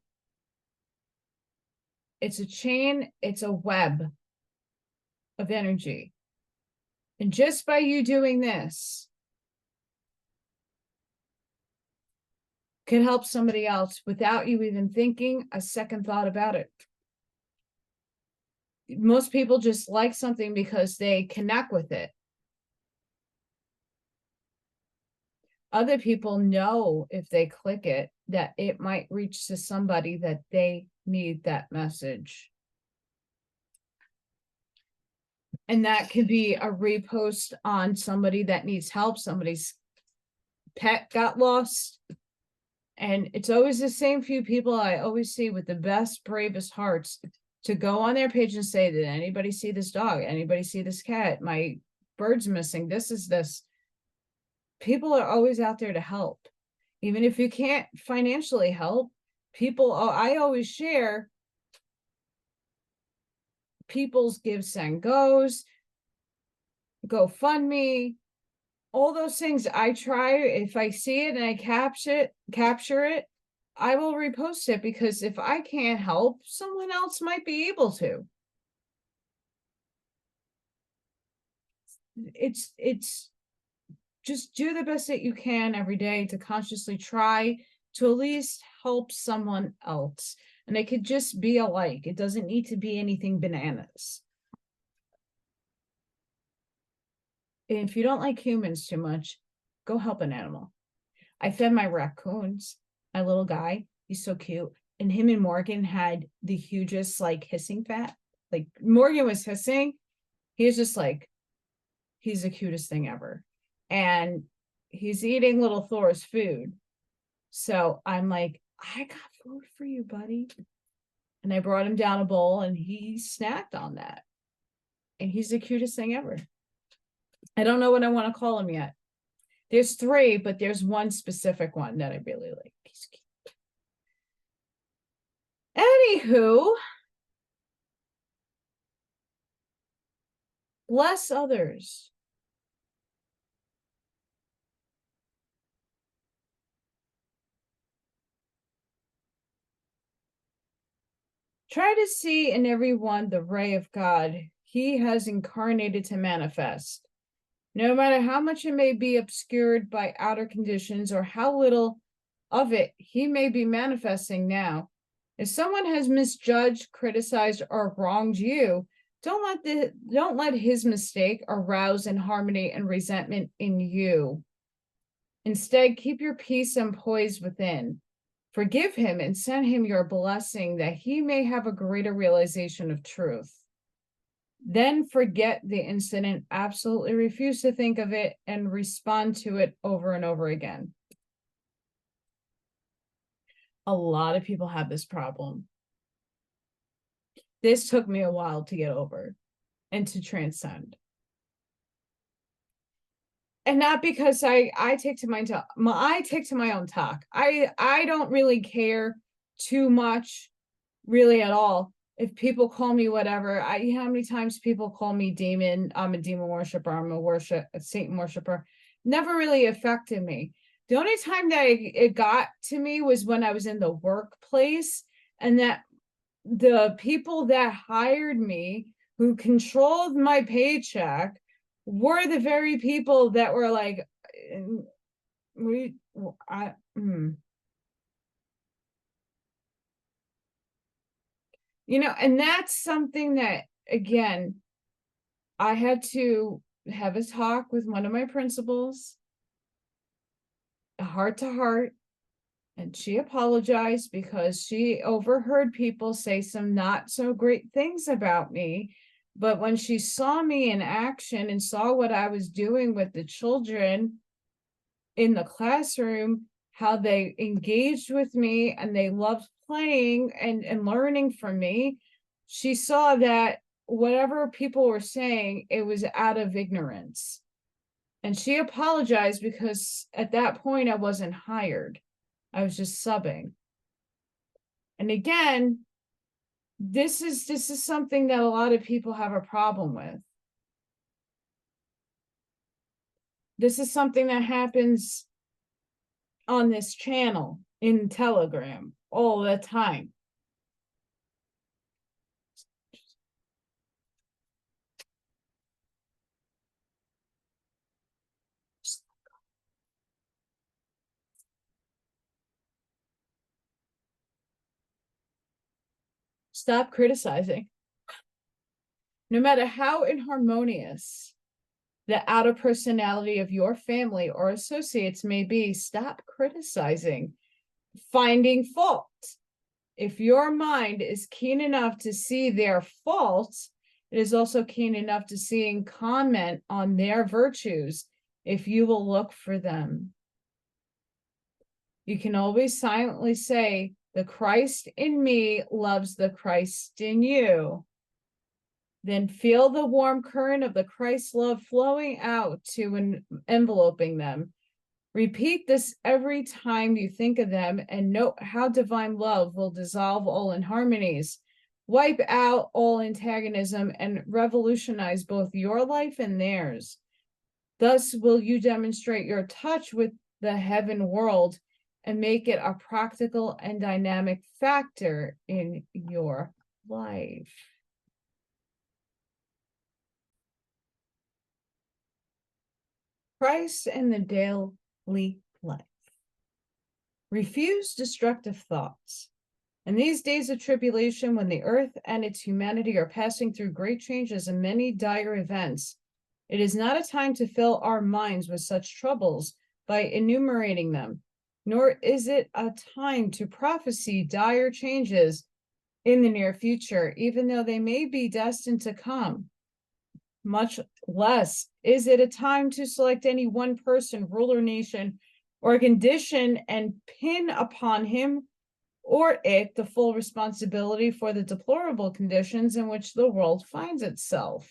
It's a chain, it's a web of energy. And just by you doing this, can help somebody else without you even thinking a second thought about it. Most people just like something because they connect with it. Other people know if they click it, that it might reach to somebody that they need that message. And that could be a repost on somebody that needs help. Somebody's pet got lost. And it's always the same few people I always see with the best, bravest hearts to go on their page and say, did anybody see this dog? Anybody see this cat? My bird's missing. This is this. People are always out there to help. Even if you can't financially help, people, I always share people's gives and goes, GoFundMe, all those things. I try, if I see it and I capture it, I will repost it, because if I can't help, someone else might be able to. It's just do the best that you can every day to consciously try to at least help someone else. And it could just be a like. It doesn't need to be anything bananas. And if you don't like humans too much, go help an animal. I fed my raccoons, my little guy. He's so cute. And him and Morgan had the hugest like hissing fit. Like Morgan was hissing. He was just like, he's the cutest thing ever. And he's eating little Thor's food. So I'm like, I got food for you, buddy. And I brought him down a bowl and he snacked on that. And he's the cutest thing ever. I don't know what I want to call him yet. There's 3, but there's one specific one that I really like. He's cute. Anywho, bless others. Try to see in everyone the ray of God he has incarnated to manifest. No matter how much it may be obscured by outer conditions or how little of it he may be manifesting now. If someone has misjudged, criticized, or wronged you, don't let his mistake arouse inharmony and resentment in you. Instead, keep your peace and poise within. Forgive him and send him your blessing that he may have a greater realization of truth. Then forget the incident, absolutely refuse to think of it, and respond to it over and over again. A lot of people have this problem. This took me a while to get over and to transcend. And not because I take to my own talk. I don't really care too much, really at all. If people call me whatever, how many times people call me demon, I'm a demon worshiper, I'm a Satan worshiper, never really affected me. The only time that it got to me was when I was in the workplace, and that the people that hired me, who controlled my paycheck, were the very people that were like, and that's something that, again, I had to have a talk with one of my principals, heart to heart, and she apologized because she overheard people say some not so great things about me. But when she saw me in action and saw what I was doing with the children in the classroom, how they engaged with me and they loved playing and learning from me, she saw that whatever people were saying, it was out of ignorance. And she apologized because at that point I wasn't hired. I was just subbing. And again, this is something that a lot of people have a problem with. This is something that happens on this channel in Telegram all the time. Stop criticizing. No matter how inharmonious the outer personality of your family or associates may be, stop criticizing, finding fault. If your mind is keen enough to see their faults, it is also keen enough to see and comment on their virtues if you will look for them. You can always silently say, the Christ in me loves the Christ in you. Then feel the warm current of the Christ love flowing out to enveloping them. Repeat this every time you think of them and note how divine love will dissolve all inharmonies, wipe out all antagonism, and revolutionize both your life and theirs. Thus will you demonstrate your touch with the heaven world and make it a practical and dynamic factor in your life. Christ in the daily life. Refuse destructive thoughts. In these days of tribulation, when the earth and its humanity are passing through great changes and many dire events, it is not a time to fill our minds with such troubles by enumerating them, nor is it a time to prophesy dire changes in the near future, even though they may be destined to come. Much less is it a time to select any one person, ruler, nation, or condition and pin upon him or it the full responsibility for the deplorable conditions in which the world finds itself.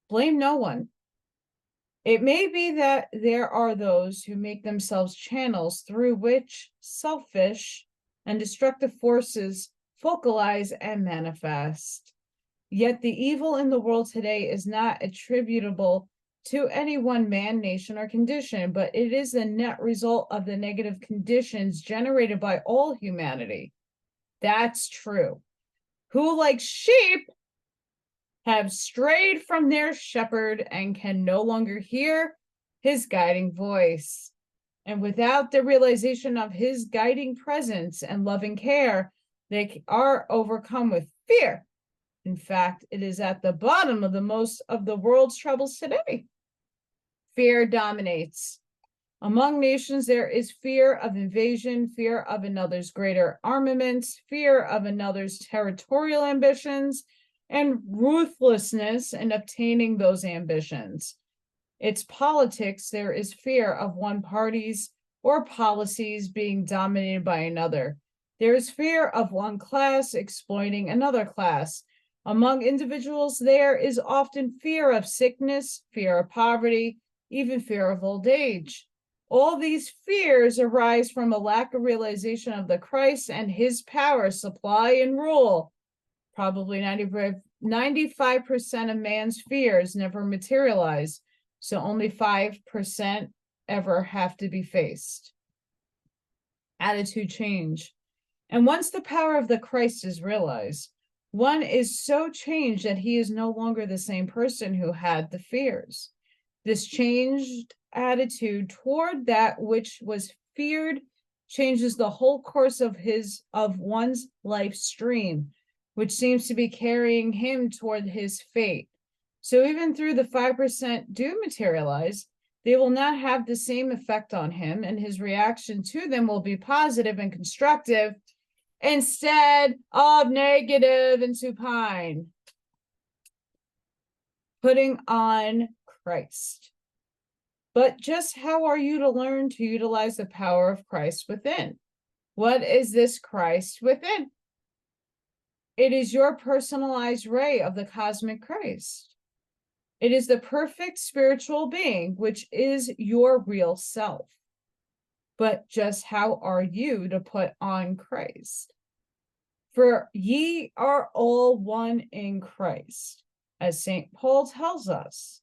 Blame no one. It may be that there are those who make themselves channels through which selfish and destructive forces focalize and manifest. Yet the evil in the world today is not attributable to any one man, nation, or condition, but it is the net result of the negative conditions generated by all humanity. That's true. Who, like sheep, have strayed from their shepherd and can no longer hear his guiding voice. And without the realization of his guiding presence and loving care, they are overcome with fear. In fact, it is at the bottom of the most of the world's troubles today. Fear dominates. Among nations, there is fear of invasion, fear of another's greater armaments, fear of another's territorial ambitions, and ruthlessness in obtaining those ambitions. Its politics, there is fear of one party's or policies being dominated by another. There is fear of one class exploiting another class. Among individuals, there is often fear of sickness, fear of poverty, even fear of old age. All these fears arise from a lack of realization of the Christ and his power, supply, and rule. Probably 95% of man's fears never materialize, so only 5% ever have to be faced. Attitude change. And once the power of the Christ is realized, one is so changed that he is no longer the same person who had the fears. This changed attitude toward that which was feared changes the whole course of one's life stream, which seems to be carrying him toward his fate. So even through the 5% do materialize, they will not have the same effect on him, and his reaction to them will be positive and constructive instead of negative and supine. Putting on Christ. But just how are you to learn to utilize the power of Christ within? What is this Christ within? It is your personalized ray of the cosmic Christ. It is the perfect spiritual being, which is your real self. But just how are you to put on Christ? For ye are all one in Christ, as St. Paul tells us.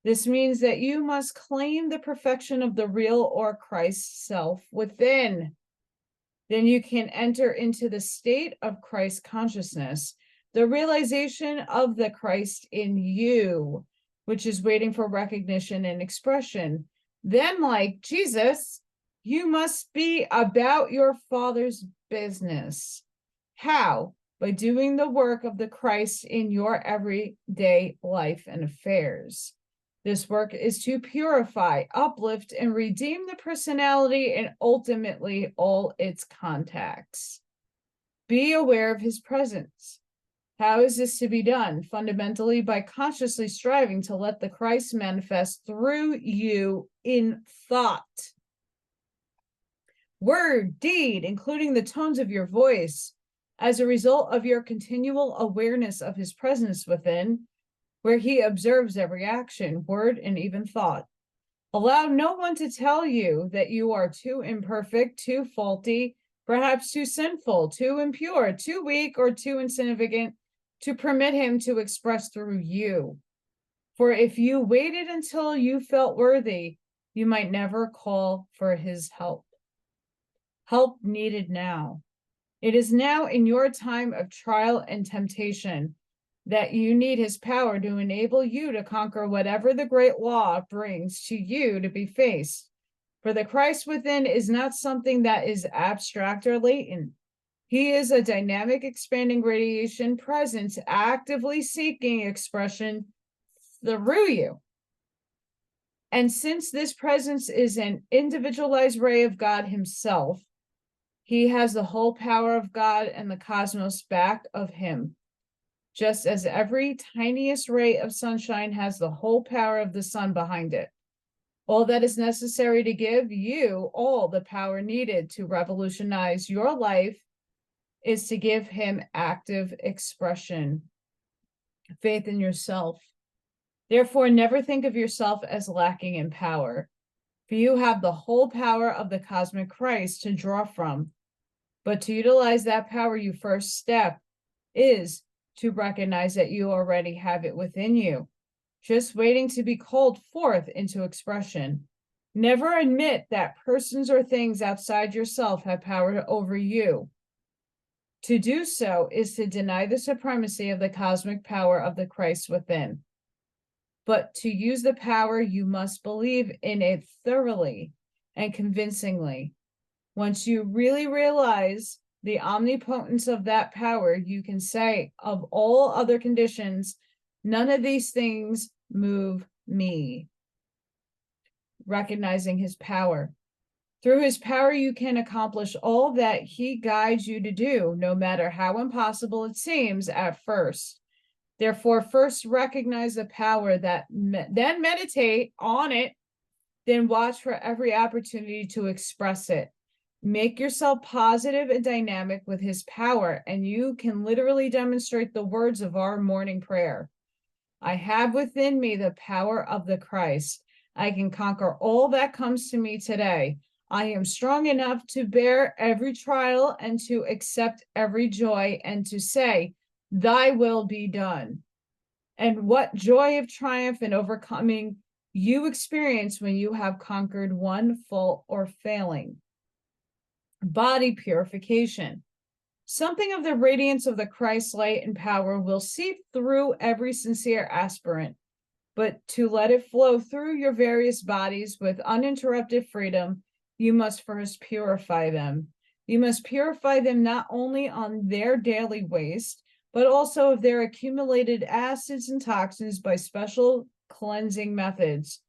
This means that you must claim the perfection of the real or Christ self within. Then you can enter into the state of Christ consciousness, the realization of the Christ in you, which is waiting for recognition and expression. Then, like Jesus, you must be about your Father's business. How? By doing the work of the Christ in your everyday life and affairs. This work is to purify, uplift, and redeem the personality and ultimately all its contacts. Be aware of his presence. How is this to be done? Fundamentally, by consciously striving to let the Christ manifest through you in thought, word, deed, including the tones of your voice, as a result of your continual awareness of his presence within, where he observes every action, word, and even thought. Allow no one to tell you that you are too imperfect, too faulty, perhaps too sinful, too impure, too weak, or too insignificant to permit him to express through you. For if you waited until you felt worthy, you might never call for his help. Help needed now. It is now in your time of trial and temptation. that you need his power to enable you to conquer whatever the great law brings to you to be faced. For the Christ within is not something that is abstract or latent. He is a dynamic, expanding radiation presence, actively seeking expression through you. And since this presence is an individualized ray of God himself, he has the whole power of God and the cosmos back of him, just as every tiniest ray of sunshine has the whole power of the sun behind it. All that is necessary to give you all the power needed to revolutionize your life is to give him active expression, faith in yourself. Therefore, never think of yourself as lacking in power, for you have the whole power of the cosmic Christ to draw from. But to utilize that power, your first step is to recognize that you already have it within you, just waiting to be called forth into expression. Never admit that persons or things outside yourself have power over you. To do so is to deny the supremacy of the cosmic power of the Christ within. But to use the power, you must believe in it thoroughly and convincingly. Once you really realize the omnipotence of that power, you can say, of all other conditions, none of these things move me. Recognizing his power. Through his power, you can accomplish all that he guides you to do, no matter how impossible it seems at first. Therefore, first recognize the power, then meditate on it, then watch for every opportunity to express it. Make yourself positive and dynamic with his power, and you can literally demonstrate the words of our morning prayer. I have within me the power of the Christ. I can conquer all that comes to me today. I am strong enough to bear every trial and to accept every joy and to say, thy will be done. And what joy of triumph and overcoming you experience when you have conquered one fault or failing. Body purification. Something of the radiance of the Christ light and power will seep through every sincere aspirant, but to let it flow through your various bodies with uninterrupted freedom, you must first purify them. You must purify them not only on their daily waste, but also of their accumulated acids and toxins by special cleansing methods.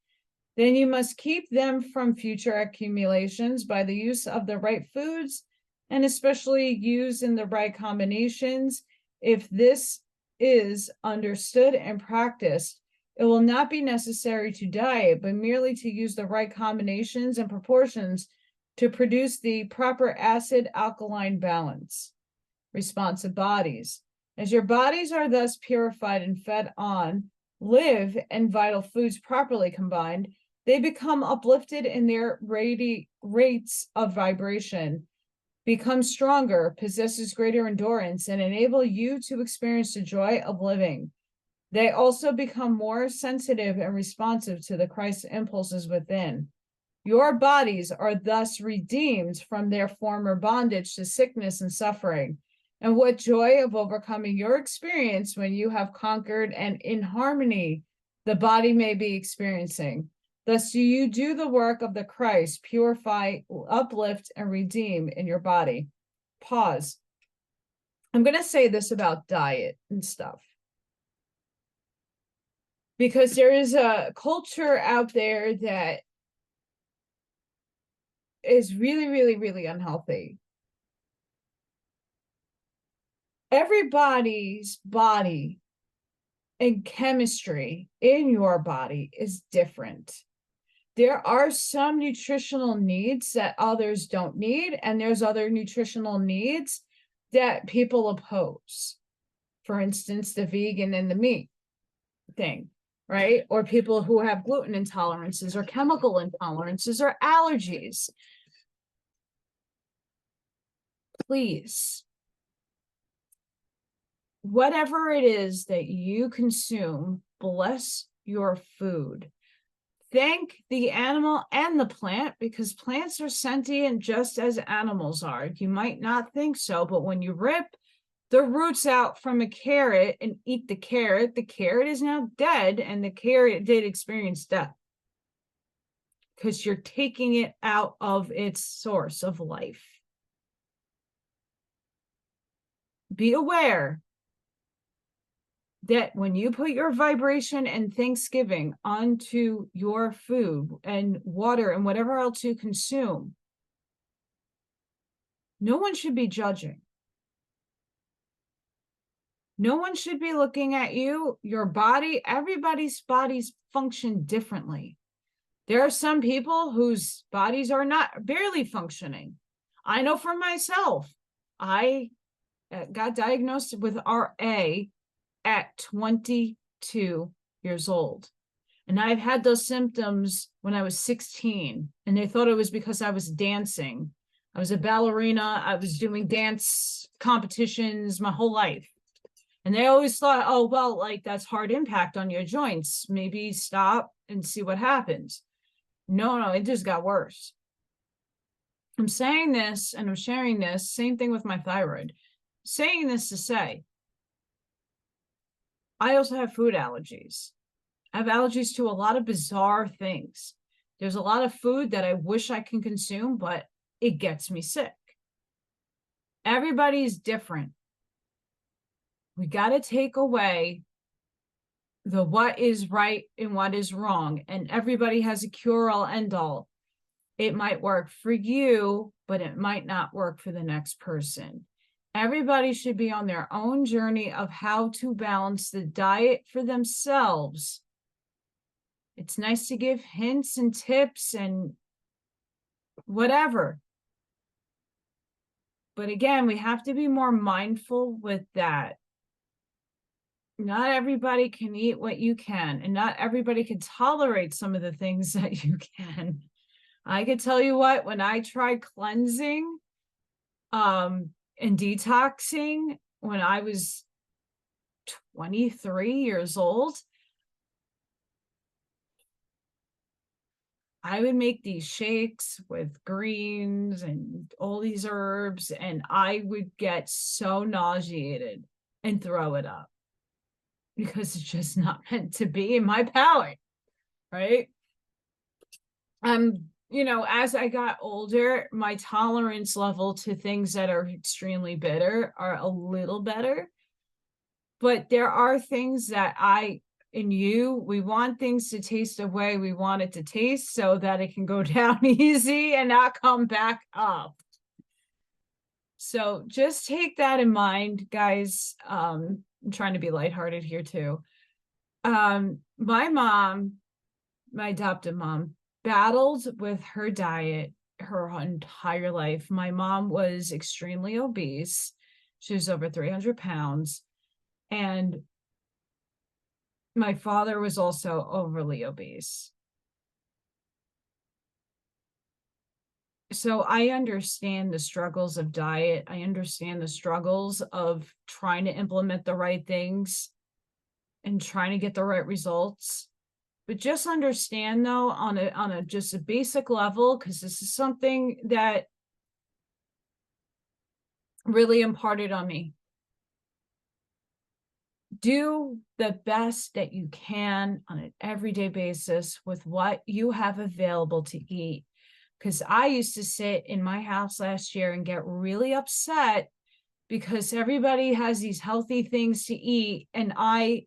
Then you must keep them from future accumulations by the use of the right foods, and especially used in the right combinations. If this is understood and practiced, it will not be necessary to diet, but merely to use the right combinations and proportions to produce the proper acid-alkaline balance. Responsive bodies. As your bodies are thus purified and fed on, live, and vital foods properly combined, they become uplifted in their rates of vibration, become stronger, possesses greater endurance, and enable you to experience the joy of living. They also become more sensitive and responsive to the Christ impulses within. Your bodies are thus redeemed from their former bondage to sickness and suffering. And what joy of overcoming your experience when you have conquered and in harmony the body may be experiencing. Thus do you do the work of the Christ, purify, uplift, and redeem in your body. Pause. I'm going to say this about diet and stuff, because there is a culture out there that is really, really, really unhealthy. Everybody's body and chemistry in your body is different. There are some nutritional needs that others don't need, and there's other nutritional needs that people oppose. For instance, the vegan and the meat thing, right? Or people who have gluten intolerances or chemical intolerances or allergies. Please, whatever it is that you consume, bless your food. Thank the animal and the plant, because plants are sentient just as animals are. You might not think so, but when you rip the roots out from a carrot and eat the carrot is now dead, and the carrot did experience death because you're taking it out of its source of life. Be aware that when you put your vibration and thanksgiving onto your food and water and whatever else you consume, no one should be judging. No one should be looking at you, your body. Everybody's bodies function differently. There are some people whose bodies are not barely functioning. I know for myself, I got diagnosed with RA at 22 years old. And I've had those symptoms when I was 16, and they thought it was because I was dancing. I was a ballerina. I was doing dance competitions my whole life. And they always thought, oh, well, like that's hard impact on your joints. Maybe stop and see what happens. No, it just got worse. I'm saying this and I'm sharing this, same thing with my thyroid. Saying this to say, I also have food allergies. I have allergies to a lot of bizarre things. There's a lot of food that I wish I can consume, but it gets me sick. Everybody's different. We got to take away the what is right and what is wrong. And everybody has a cure-all, end-all. It might work for you, but it might not work for the next person. Everybody should be on their own journey of how to balance the diet for themselves. It's nice to give hints and tips and whatever. But again, we have to be more mindful with that. Not everybody can eat what you can, and not everybody can tolerate some of the things that you can. I could tell you what, when I tried cleansing and detoxing when I was 23 years old, I would make these shakes with greens and all these herbs, and I would get so nauseated and throw it up because it's just not meant to be in my palate, right? As I got older, my tolerance level to things that are extremely bitter are a little better. But there are things that we want things to taste the way we want it to taste so that it can go down easy and not come back up. So just take that in mind, guys. I'm trying to be lighthearted here too. My mom, my adopted mom, battled with her diet her entire life. My mom was extremely obese. She was over 300 pounds. And my father was also overly obese. So I understand the struggles of diet. I understand the struggles of trying to implement the right things and trying to get the right results. But just understand, though, on a just a basic level, because this is something that really imparted on me. Do the best that you can on an everyday basis with what you have available to eat. Because I used to sit in my house last year and get really upset because everybody has these healthy things to eat and I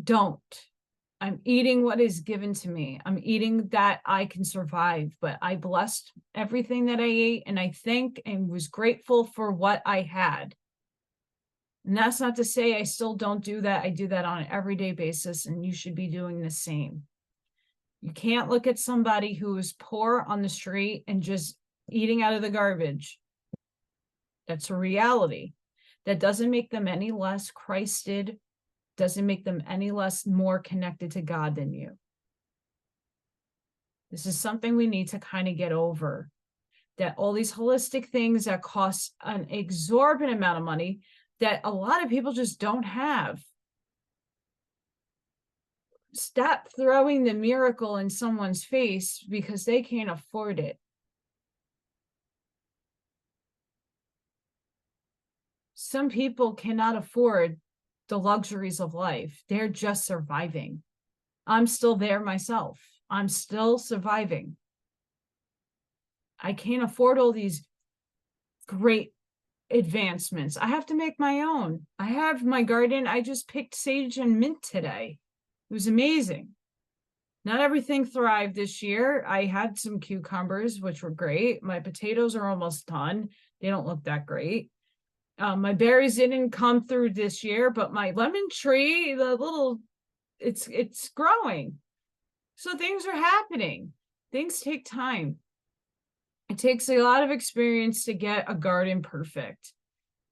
don't. I'm eating what is given to me. I'm eating that I can survive, but I blessed everything that I ate, and I thank and was grateful for what I had. And that's not to say I still don't do that. I do that on an everyday basis, and you should be doing the same. You can't look at somebody who is poor on the street and just eating out of the garbage. That's a reality. That doesn't make them any less Christed, doesn't make them any less more connected to God than you. This is something we need to kind of get over. That all these holistic things that cost an exorbitant amount of money that a lot of people just don't have. Stop throwing the miracle in someone's face because they can't afford it. Some people cannot afford the luxuries of life. They're just surviving. I'm still there myself. I'm still surviving. I can't afford all these great advancements. I have to make my own. I have my garden. I just picked sage and mint today. It was amazing. Not everything thrived this year. I had some cucumbers, which were great. My potatoes are almost done. They don't look that great. My berries didn't come through this year, but my lemon tree, it's growing. So things are happening. Things take time. It takes a lot of experience to get a garden perfect,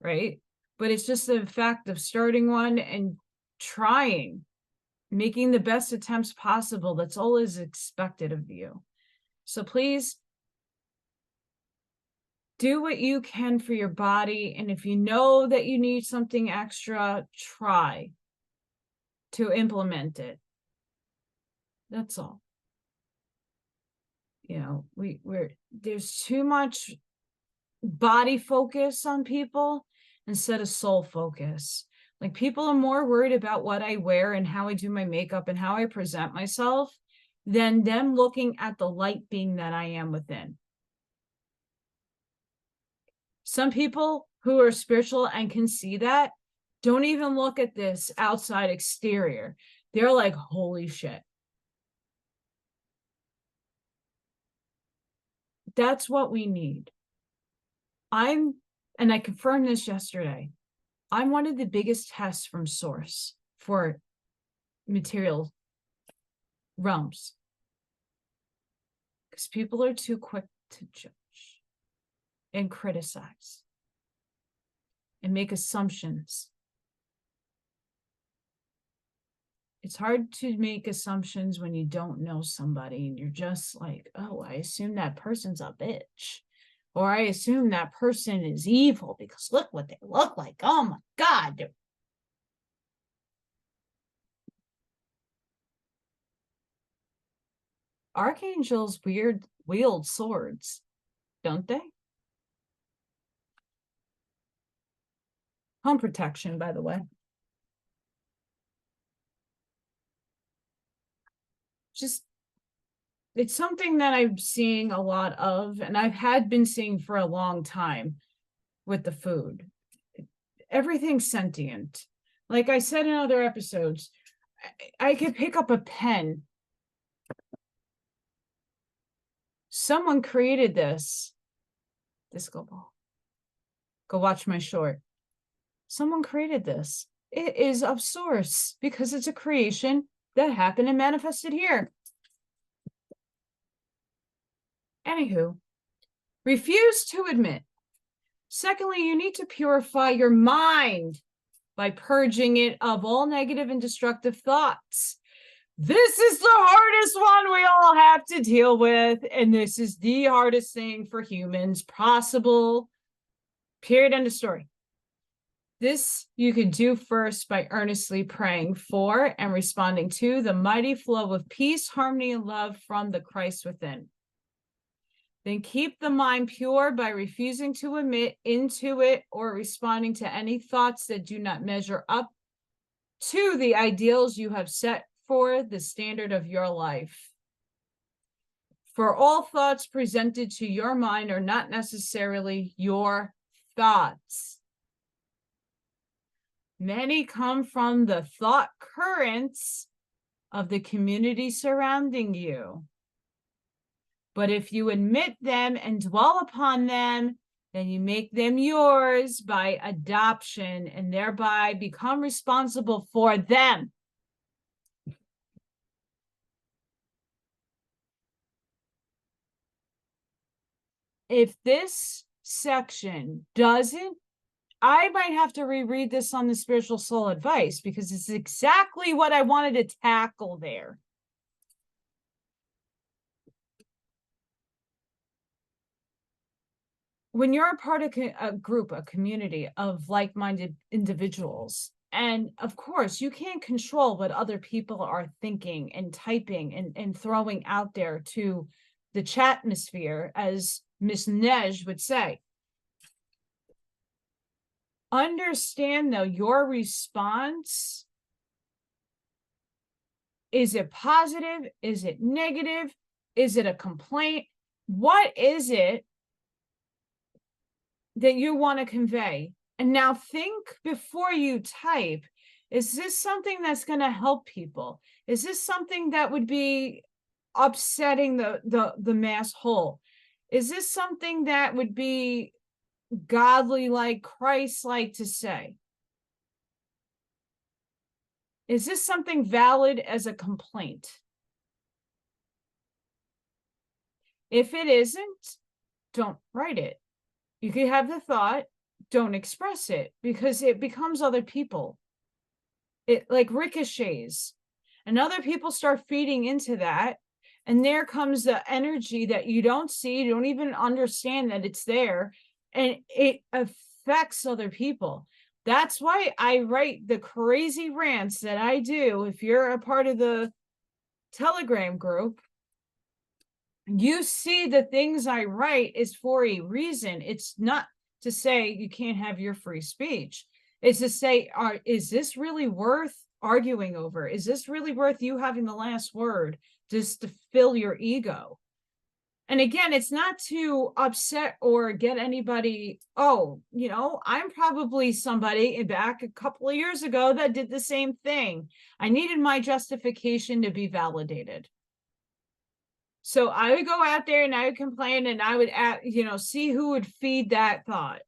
right? But it's just the fact of starting one and trying, making the best attempts possible. That's all is expected of you. So please do what you can for your body. And if you know that you need something extra, try to implement it. That's all. You know, there's too much body focus on people instead of soul focus. Like, people are more worried about what I wear and how I do my makeup and how I present myself than them looking at the light being that I am within. Some people who are spiritual and can see that don't even look at this outside exterior. They're like, holy shit. That's what we need. And I confirmed this yesterday, I'm one of the biggest tests from source for material realms. Because people are too quick to judge and criticize and make assumptions. It's hard to make assumptions when you don't know somebody and you're just like, oh, I assume that person's a bitch. Or I assume that person is evil because look what they look like. Oh my God. Archangels wield swords, don't they? Home protection, by the way. Just, it's something that I'm seeing a lot of, and I've been seeing for a long time with the food. Everything's sentient. Like I said in other episodes, I could pick up a pen. Someone created this disco ball. Go watch my short. Someone created this. It is of source because it's a creation that happened and manifested here. Anywho, refuse to admit. Secondly, you need to purify your mind by purging it of all negative and destructive thoughts. This is the hardest one we all have to deal with, and this is the hardest thing for humans possible. Period. End of story. This you can do first by earnestly praying for and responding to the mighty flow of peace, harmony, and love from the Christ within. Then keep the mind pure by refusing to admit into it or responding to any thoughts that do not measure up to the ideals you have set for the standard of your life. For all thoughts presented to your mind are not necessarily your thoughts. Many come from the thought currents of the community surrounding you. But if you admit them and dwell upon them, then you make them yours by adoption and thereby become responsible for them. If this section doesn't, I might have to reread this on the spiritual soul advice because it's exactly what I wanted to tackle there. When you're a part of a group, a community of like-minded individuals, and of course, you can't control what other people are thinking and typing and throwing out there to the chatmosphere, as Miss Nej would say. Understand though, your response, is it positive? Is it negative? Is it a complaint? What is it that you want to convey? And now think before you type, is this something that's going to help people? Is this something that would be upsetting the mass whole? Is this something that would be godly, like Christ-like to say? Is this something valid as a complaint? If it isn't, don't write it. You can have the thought, don't express it, because it becomes other people. It like ricochets, and other people start feeding into that. And there comes the energy that you don't see, you don't even understand that it's there, and it affects other people. That's why I write the crazy rants that I do. If you're a part of the Telegram group, you see the things I write is for a reason. It's not to say you can't have your free speech. It's to say, is this really worth arguing over? Is this really worth you having the last word just to fill your ego? And again, it's not to upset or get anybody, oh, you know, I'm probably somebody back a couple of years ago that did the same thing. I needed my justification to be validated. So I would go out there and I would complain, and I would, see who would feed that thought,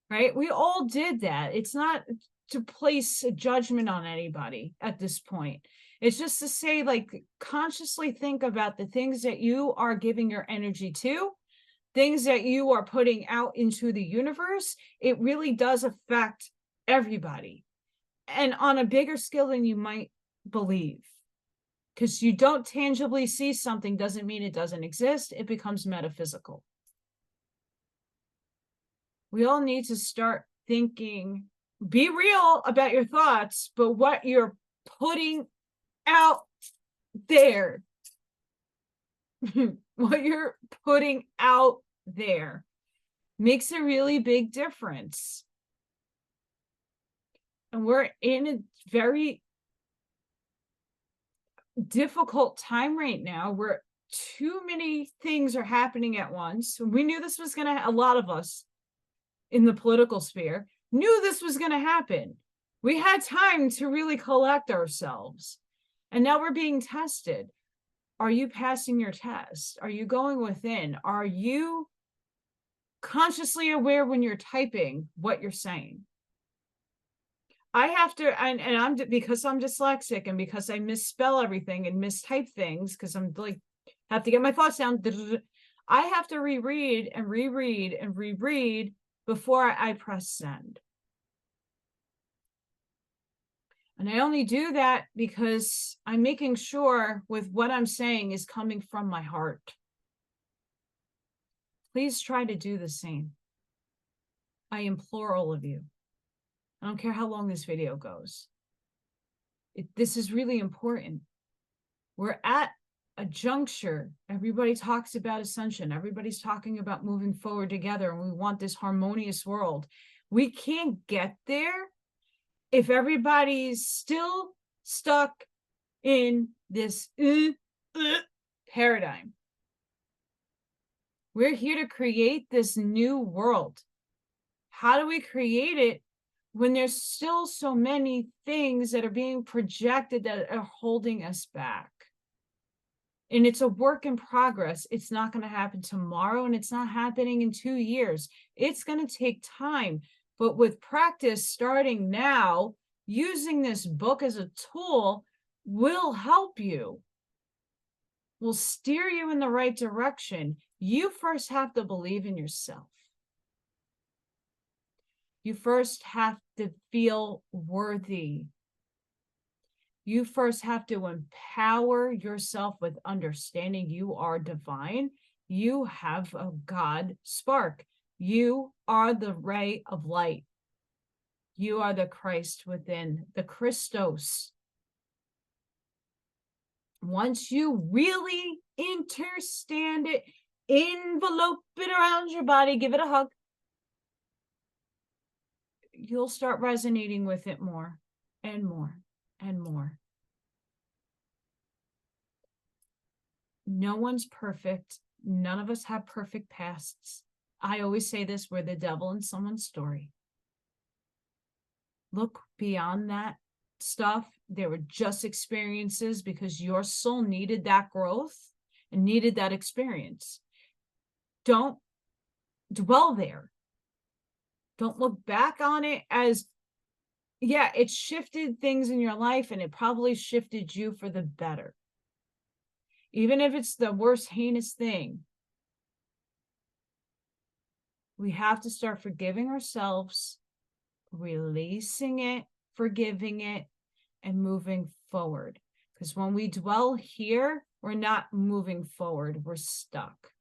right? We all did that. It's not to place a judgment on anybody at this point. It's just to say, like, consciously think about the things that you are giving your energy to, things that you are putting out into the universe. It really does affect everybody, and on a bigger scale than you might believe. Because you don't tangibly see something doesn't mean it doesn't exist. It becomes metaphysical. We all need to start thinking, be real about your thoughts, but what you're putting out there, what you're putting out there makes a really big difference. And we're in a very difficult time right now where too many things are happening at once. We knew this was going to, a lot of us in the political sphere knew this was going to happen. We had time to really collect ourselves, and now we're being tested. Are you passing your test? Are you going within? Are you consciously aware when you're typing what you're saying? I have to, and I'm, because I'm dyslexic and because I misspell everything and mistype things, because I'm like, have to get my thoughts down. I have to reread and reread and reread before I press send. And I only do that because I'm making sure with what I'm saying is coming from my heart. Please try to do the same. I implore all of you. I don't care how long this video goes. This is really important. We're at a juncture. Everybody talks about ascension. Everybody's talking about moving forward together, and we want this harmonious world. We can't get there if everybody's still stuck in this paradigm. We're here to create this new world. How do we create it when there's still so many things that are being projected that are holding us back? And it's a work in progress. It's not going to happen tomorrow, and it's not happening in 2 years. It's going to take time. But with practice starting now, using this book as a tool will help you, will steer you in the right direction. You first have to believe in yourself. You first have to feel worthy. You first have to empower yourself with understanding you are divine. You have a God spark. You are the ray of light. You are the Christ within, the Christos. Once you really understand it, envelope it around your body, give it a hug. you'll start resonating with it more and more and more. No one's perfect. None of us have perfect pasts. I always say this, we're the devil in someone's story. Look beyond that stuff. They were just experiences because your soul needed that growth and needed that experience. Don't dwell there. Don't look back on it as, yeah, it shifted things in your life and it probably shifted you for the better. Even if it's the worst heinous thing, we have to start forgiving ourselves, releasing it, forgiving it, and moving forward. Because when we dwell here, we're not moving forward, we're stuck.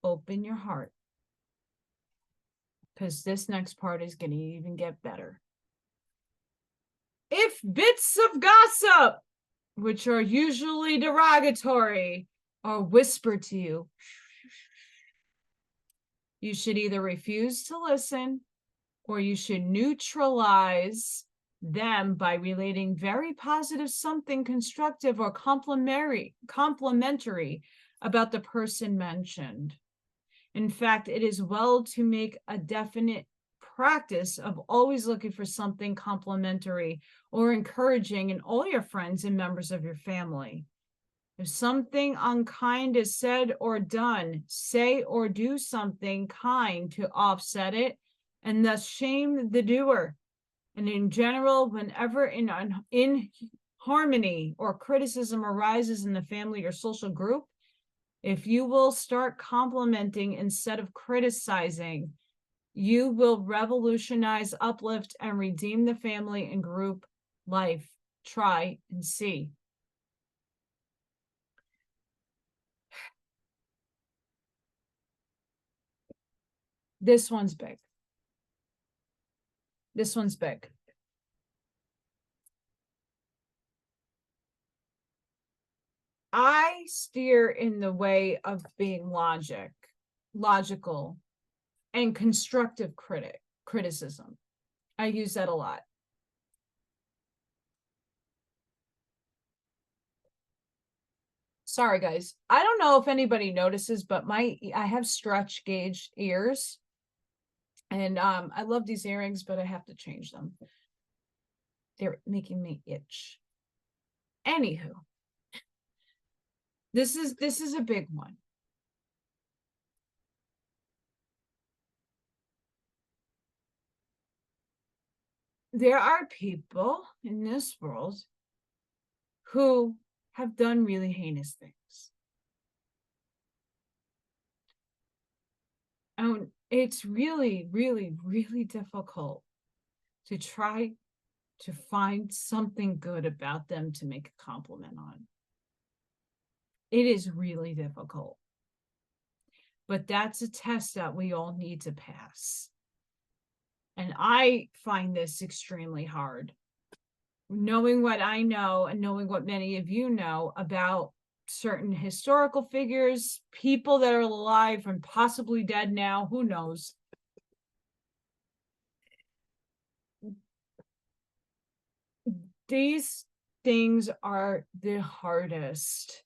Open your heart, because this next part is going to even get better. If bits of gossip, which are usually derogatory, are whispered to you, you should either refuse to listen or you should neutralize them by relating very positive something constructive or complimentary about the person mentioned. In fact, it is well to make a definite practice of always looking for something complimentary or encouraging in all your friends and members of your family. If something unkind is said or done, say or do something kind to offset it and thus shame the doer. And in general, whenever inharmony or criticism arises in the family or social group, if you will start complimenting instead of criticizing, you will revolutionize, uplift, and redeem the family and group life. Try and see. This one's big. This one's big. I steer in the way of being logical, and constructive criticism. I use that a lot. Sorry, guys. I don't know if anybody notices, but I have stretch gauge ears. And I love these earrings, but I have to change them. They're making me itch. Anywho, this is a big one. There are people in this world who have done really heinous things. And it's really, really, really difficult to try to find something good about them to make a compliment on. It is really difficult. But that's a test that we all need to pass. And I find this extremely hard. Knowing what I know and knowing what many of you know about certain historical figures, people that are alive and possibly dead now, who knows? These things are the hardest.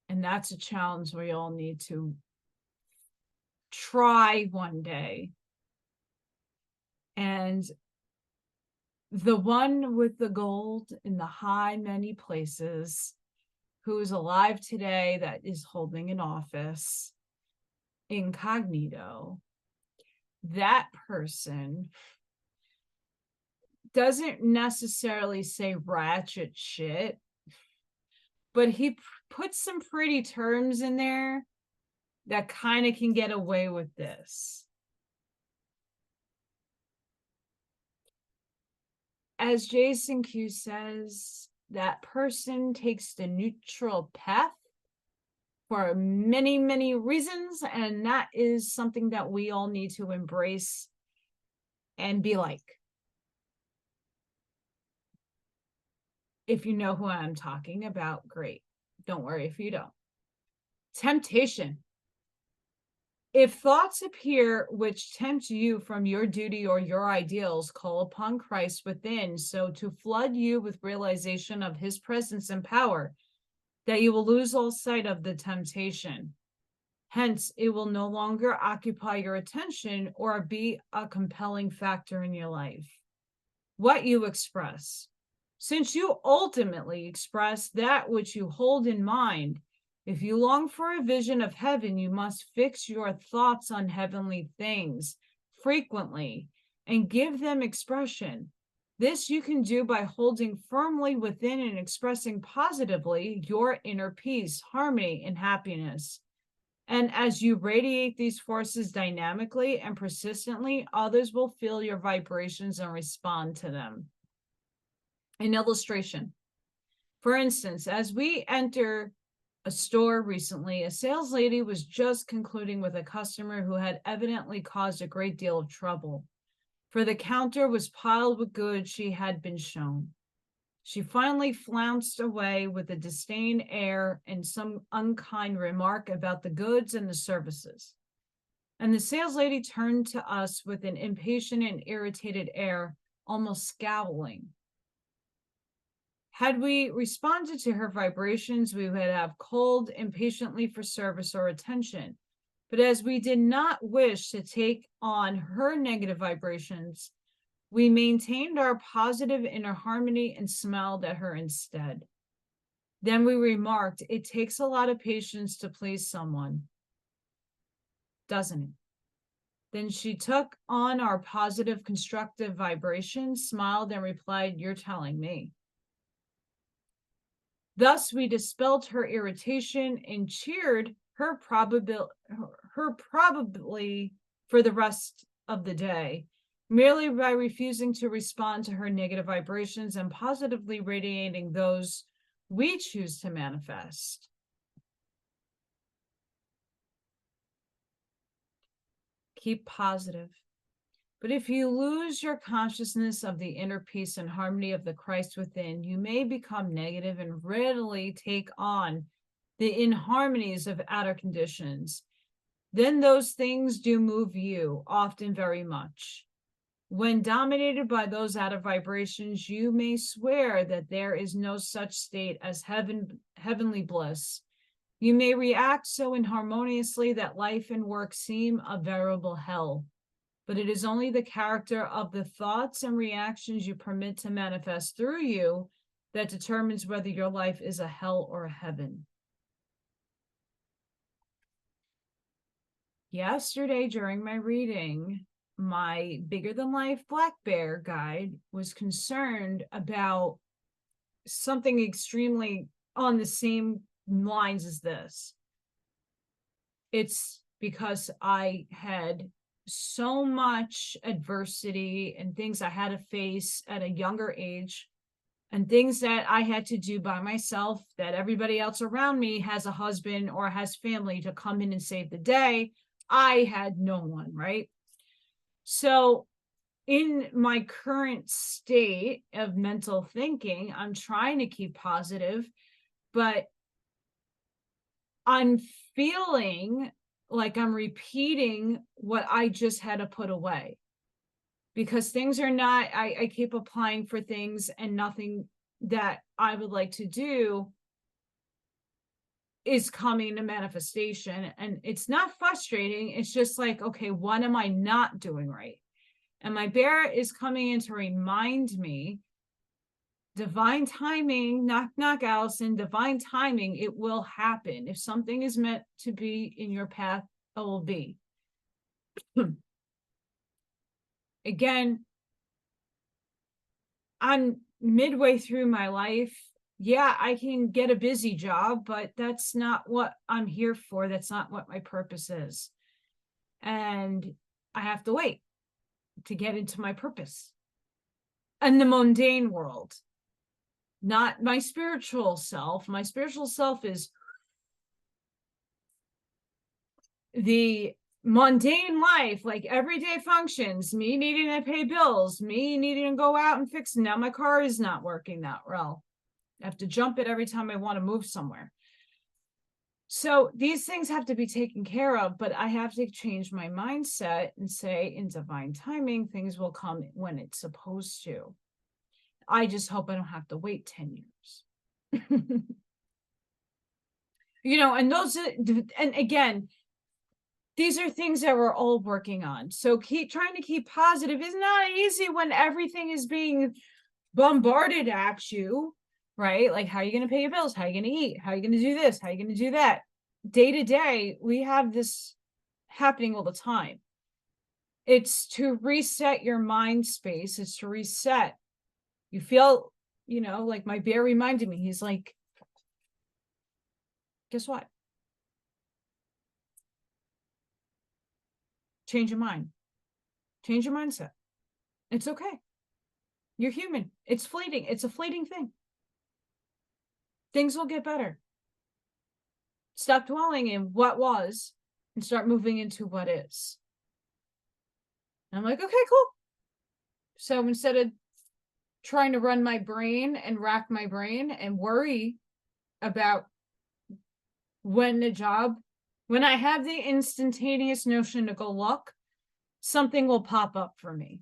And that's a challenge we all need to try one day. And the one with the gold in the high many places, who is alive today, that is holding an office incognito, that person doesn't necessarily say ratchet shit, but he puts some pretty terms in there that kind of can get away with this. As Jason Q says, that person takes the neutral path for many, many reasons, and that is something that we all need to embrace and be like. If you know who I'm talking about, great. Don't worry if you don't. Temptation. If thoughts appear which tempt you from your duty or your ideals, call upon Christ within, so to flood you with realization of his presence and power, that you will lose all sight of the temptation. Hence, it will no longer occupy your attention or be a compelling factor in your life. What you express. Since you ultimately express that which you hold in mind, if you long for a vision of heaven, you must fix your thoughts on heavenly things frequently and give them expression. This you can do by holding firmly within and expressing positively your inner peace, harmony, and happiness. And as you radiate these forces dynamically and persistently, others will feel your vibrations and respond to them. An illustration. For instance, as we enter a store recently, a sales lady was just concluding with a customer who had evidently caused a great deal of trouble, for the counter was piled with goods she had been shown. She finally flounced away with a disdain air and some unkind remark about the goods and the services. And the sales lady turned to us with an impatient and irritated air, almost scowling. Had we responded to her vibrations, we would have called impatiently for service or attention. But as we did not wish to take on her negative vibrations, we maintained our positive inner harmony and smiled at her instead. Then we remarked, it takes a lot of patience to please someone, doesn't it? Then she took on our positive, constructive vibrations, smiled, and replied, you're telling me. Thus, we dispelled her irritation and cheered her probably for the rest of the day, merely by refusing to respond to her negative vibrations and positively radiating those we choose to manifest. Keep positive. But if you lose your consciousness of the inner peace and harmony of the Christ within, you may become negative and readily take on the inharmonies of outer conditions. Then those things do move you, often very much. When dominated by those outer vibrations, you may swear that there is no such state as heavenly bliss. You may react so inharmoniously that life and work seem a veritable hell. But it is only the character of the thoughts and reactions you permit to manifest through you that determines whether your life is a hell or a heaven. Yesterday, during my reading, my Bigger Than Life Black Bear guide was concerned about something extremely on the same lines as this. It's because I had so much adversity and things I had to face at a younger age and things that I had to do by myself, that everybody else around me has a husband or has family to come in and save the day. I had no one, right? So in my current state of mental thinking, I'm trying to keep positive, but I'm feeling like I'm repeating what I just had to put away, because things are not, I keep applying for things and nothing that I would like to do is coming to manifestation. And it's not frustrating. It's just like, okay, what am I not doing right? And my bear is coming in to remind me, divine timing, knock, knock, Allison, divine timing, it will happen. If something is meant to be in your path, it will be. Again, I'm midway through my life. Yeah, I can get a busy job, but that's not what I'm here for. That's not what my purpose is. And I have to wait to get into my purpose. In the mundane world, not my spiritual self. My spiritual self is the mundane life, like everyday functions, me needing to pay bills, me needing to go out and fix. Now my car is not working that well. I have to jump it every time I want to move somewhere. So these things have to be taken care of, but I have to change my mindset and say, in divine timing, things will come when it's supposed to. I just hope I don't have to wait 10 years. And and again, these are things that we're all working on. So trying to keep positive is not easy when everything is being bombarded at you, right? Like, how are you going to pay your bills? How are you going to eat? How are you going to do this? How are you going to do that? Day to day, we have this happening all the time. It's to reset your mind space. It's to reset. You feel, like my bear reminded me, he's like, guess what? Change your mind. Change your mindset. It's okay. You're human. It's fleeting. It's a fleeting thing. Things will get better. Stop dwelling in what was and start moving into what is. And I'm like, okay, cool. So instead of trying to run my brain and rack my brain and worry about when I have the instantaneous notion to go look, something will pop up for me,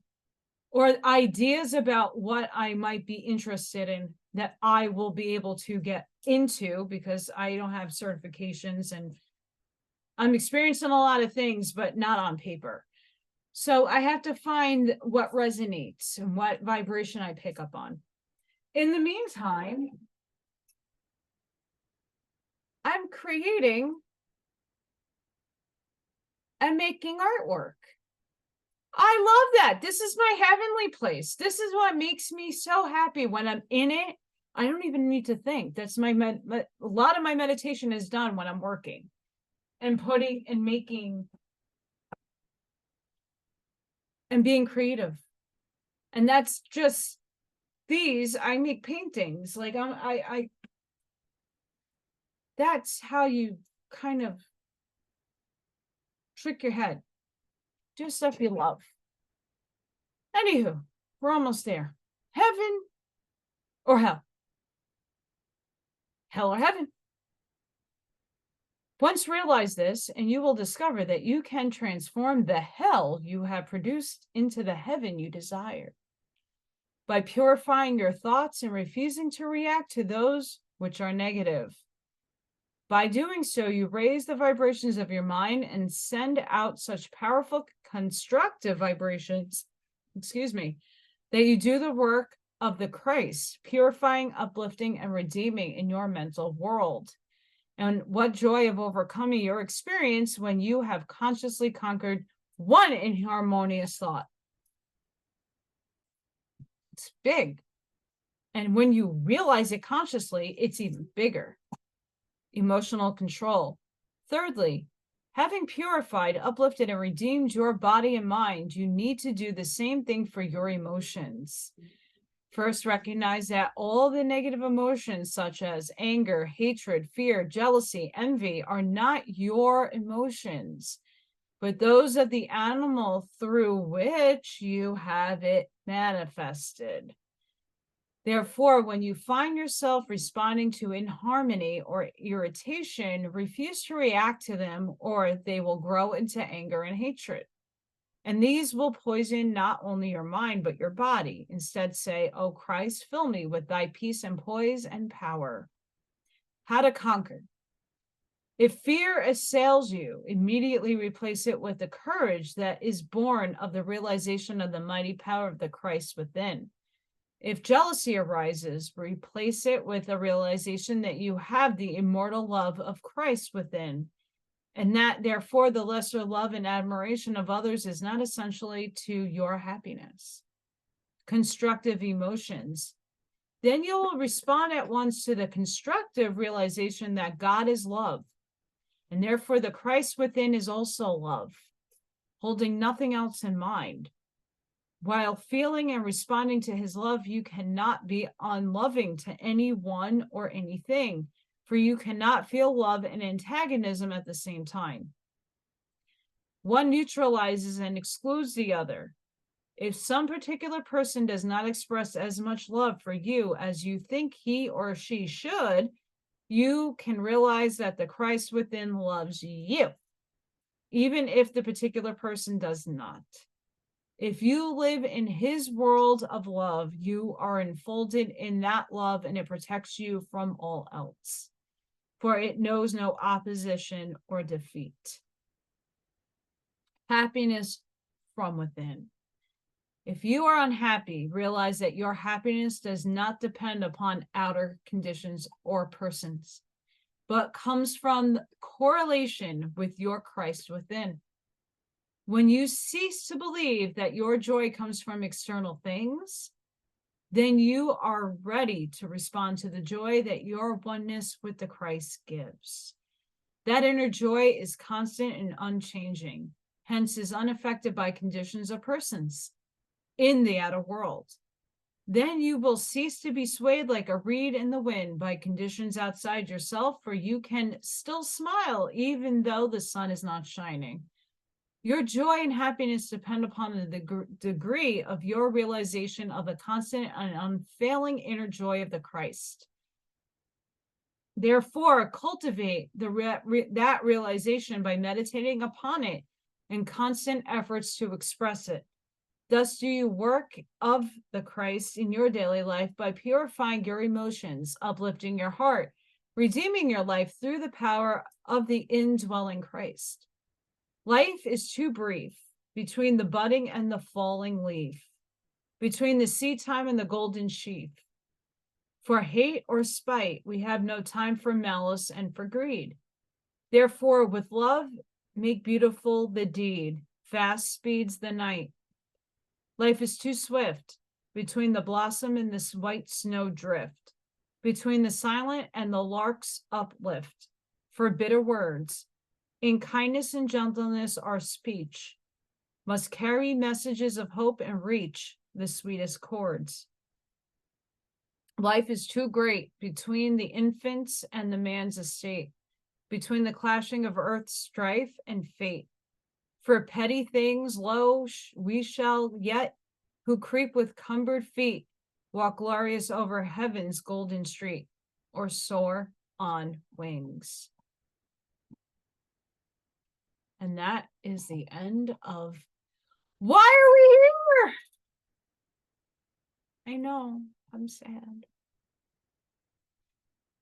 or ideas about what I might be interested in that I will be able to get into because I don't have certifications and I'm experiencing a lot of things, but not on paper. So I have to find what resonates and what vibration I pick up on. In the meantime, I'm creating and making artwork. I love that. This is my heavenly place. This is what makes me so happy when I'm in it. I don't even need to think. That's a lot of my meditation is done when I'm working and putting and making and being creative. And that's just I make paintings. Like that's how you kind of trick your head. Do stuff you love. Anywho, we're almost there. Heaven or hell? Hell or heaven? Once realize this, and you will discover that you can transform the hell you have produced into the heaven you desire by purifying your thoughts and refusing to react to those which are negative. By doing so, you raise the vibrations of your mind and send out such powerful constructive vibrations, that you do the work of the Christ, purifying, uplifting, and redeeming in your mental world. And what joy of overcoming your experience when you have consciously conquered one inharmonious thought. It's big. And when you realize it consciously, it's even bigger. Emotional control. Thirdly, having purified, uplifted, and redeemed your body and mind, you need to do the same thing for your emotions. First, recognize that all the negative emotions, such as anger, hatred, fear, jealousy, envy, are not your emotions, but those of the animal through which you have it manifested. Therefore, when you find yourself responding to inharmony or irritation, refuse to react to them, or they will grow into anger and hatred. And these will poison not only your mind, but your body. Instead, say, "Oh Christ, fill me with thy peace and poise and power." How to conquer. If fear assails you, immediately replace it with the courage that is born of the realization of the mighty power of the Christ within. If jealousy arises, replace it with a realization that you have the immortal love of Christ within, and that therefore the lesser love and admiration of others is not essentially to your happiness. Constructive emotions. Then you will respond at once to the constructive realization that God is love, and therefore the Christ within is also love, holding nothing else in mind. While feeling and responding to his love, you cannot be unloving to anyone or anything, for you cannot feel love and antagonism at the same time. One neutralizes and excludes the other. If some particular person does not express as much love for you as you think he or she should, you can realize that the Christ within loves you, even if the particular person does not. If you live in his world of love, you are enfolded in that love, and it protects you from all else, for it knows no opposition or defeat. Happiness from within. If you are unhappy, realize that your happiness does not depend upon outer conditions or persons, but comes from correlation with your Christ within. When you cease to believe that your joy comes from external things, then you are ready to respond to the joy that your oneness with the Christ gives. That inner joy is constant and unchanging, hence is unaffected by conditions or persons in the outer world. Then you will cease to be swayed like a reed in the wind by conditions outside yourself, for you can still smile even though the sun is not shining. Your joy and happiness depend upon the degree of your realization of the constant and unfailing inner joy of the Christ. Therefore, cultivate that realization by meditating upon it and constant efforts to express it. Thus do you work of the Christ in your daily life by purifying your emotions, uplifting your heart, redeeming your life through the power of the indwelling Christ. Life is too brief between the budding and the falling leaf, between the seed time and the golden sheaf. For hate or spite, we have no time for malice and for greed. Therefore, with love, make beautiful the deed, fast speeds the night. Life is too swift between the blossom and this white snow drift, between the silent and the lark's uplift. For bitter words, in kindness and gentleness, our speech must carry messages of hope and reach the sweetest chords. Life is too great between the infants and the man's estate, between the clashing of earth's strife and fate. For petty things, lo, we shall yet, who creep with cumbered feet, walk glorious over heaven's golden street, or soar on wings. And that is the end of Why Are We Here? I know, I'm sad.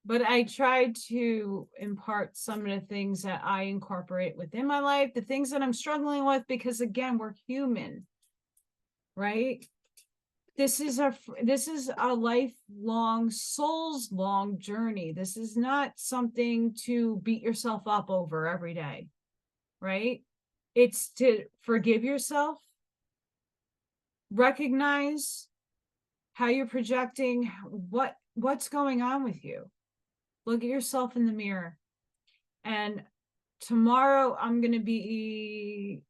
But I tried to impart some of the things that I incorporate within my life, the things that I'm struggling with, because again, we're human, right? This is a lifelong, soul's long journey. This is not something to beat yourself up over every day, right? It's to forgive yourself, recognize how you're projecting, what's going on with you. Look at yourself in the mirror. And tomorrow I'm going to be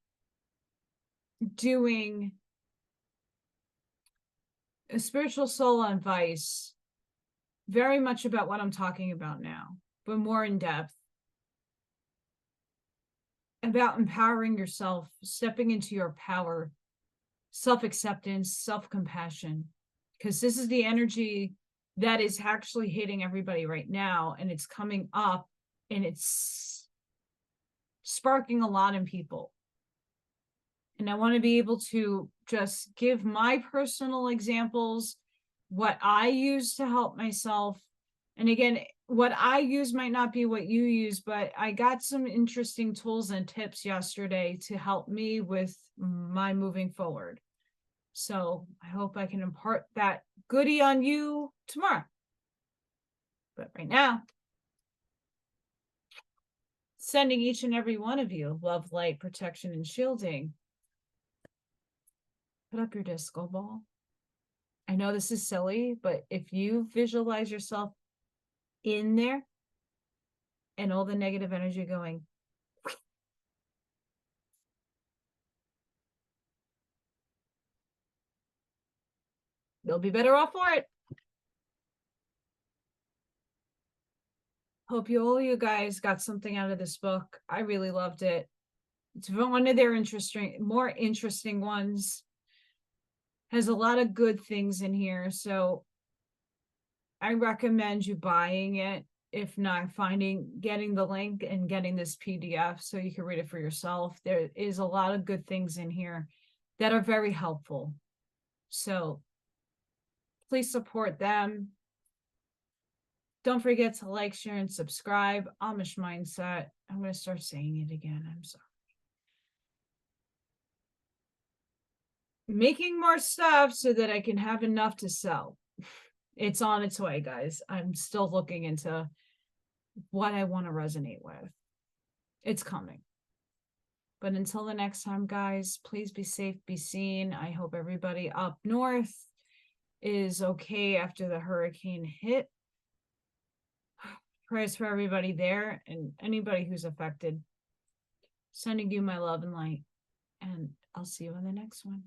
doing a spiritual soul advice, very much about what I'm talking about now, but more in depth, about empowering yourself, stepping into your power, self-acceptance, self-compassion, because this is the energy that is actually hitting everybody right now, and it's coming up and it's sparking a lot in people. And I want to be able to just give my personal examples, what I use to help myself. And again, what I use might not be what you use, but I got some interesting tools and tips yesterday to help me with my moving forward. So I hope I can impart that goodie on you tomorrow. But right now, sending each and every one of you love, light, protection, and shielding. Put up your disco ball. I know this is silly, but if you visualize yourself in there and all the negative energy going, you'll be better off for it. Hope all you guys got something out of this book. I really loved it. It's one of their more interesting ones. Has a lot of good things in here, so I recommend you buying it. if not getting the link and getting this PDF so you can read it for yourself. There is a lot of good things in here that are very helpful. So please support them. Don't forget to like, share, and subscribe. Amish Mindset. I'm going to start saying it again. I'm sorry. Making more stuff so that I can have enough to sell. It's on its way, guys. I'm still looking into what I want to resonate with. It's coming. But until the next time, guys, please be safe, be seen. I hope everybody up north is okay after the hurricane hit. Prayers for everybody there and anybody who's affected. Sending you my love and light. And I'll see you in the next one.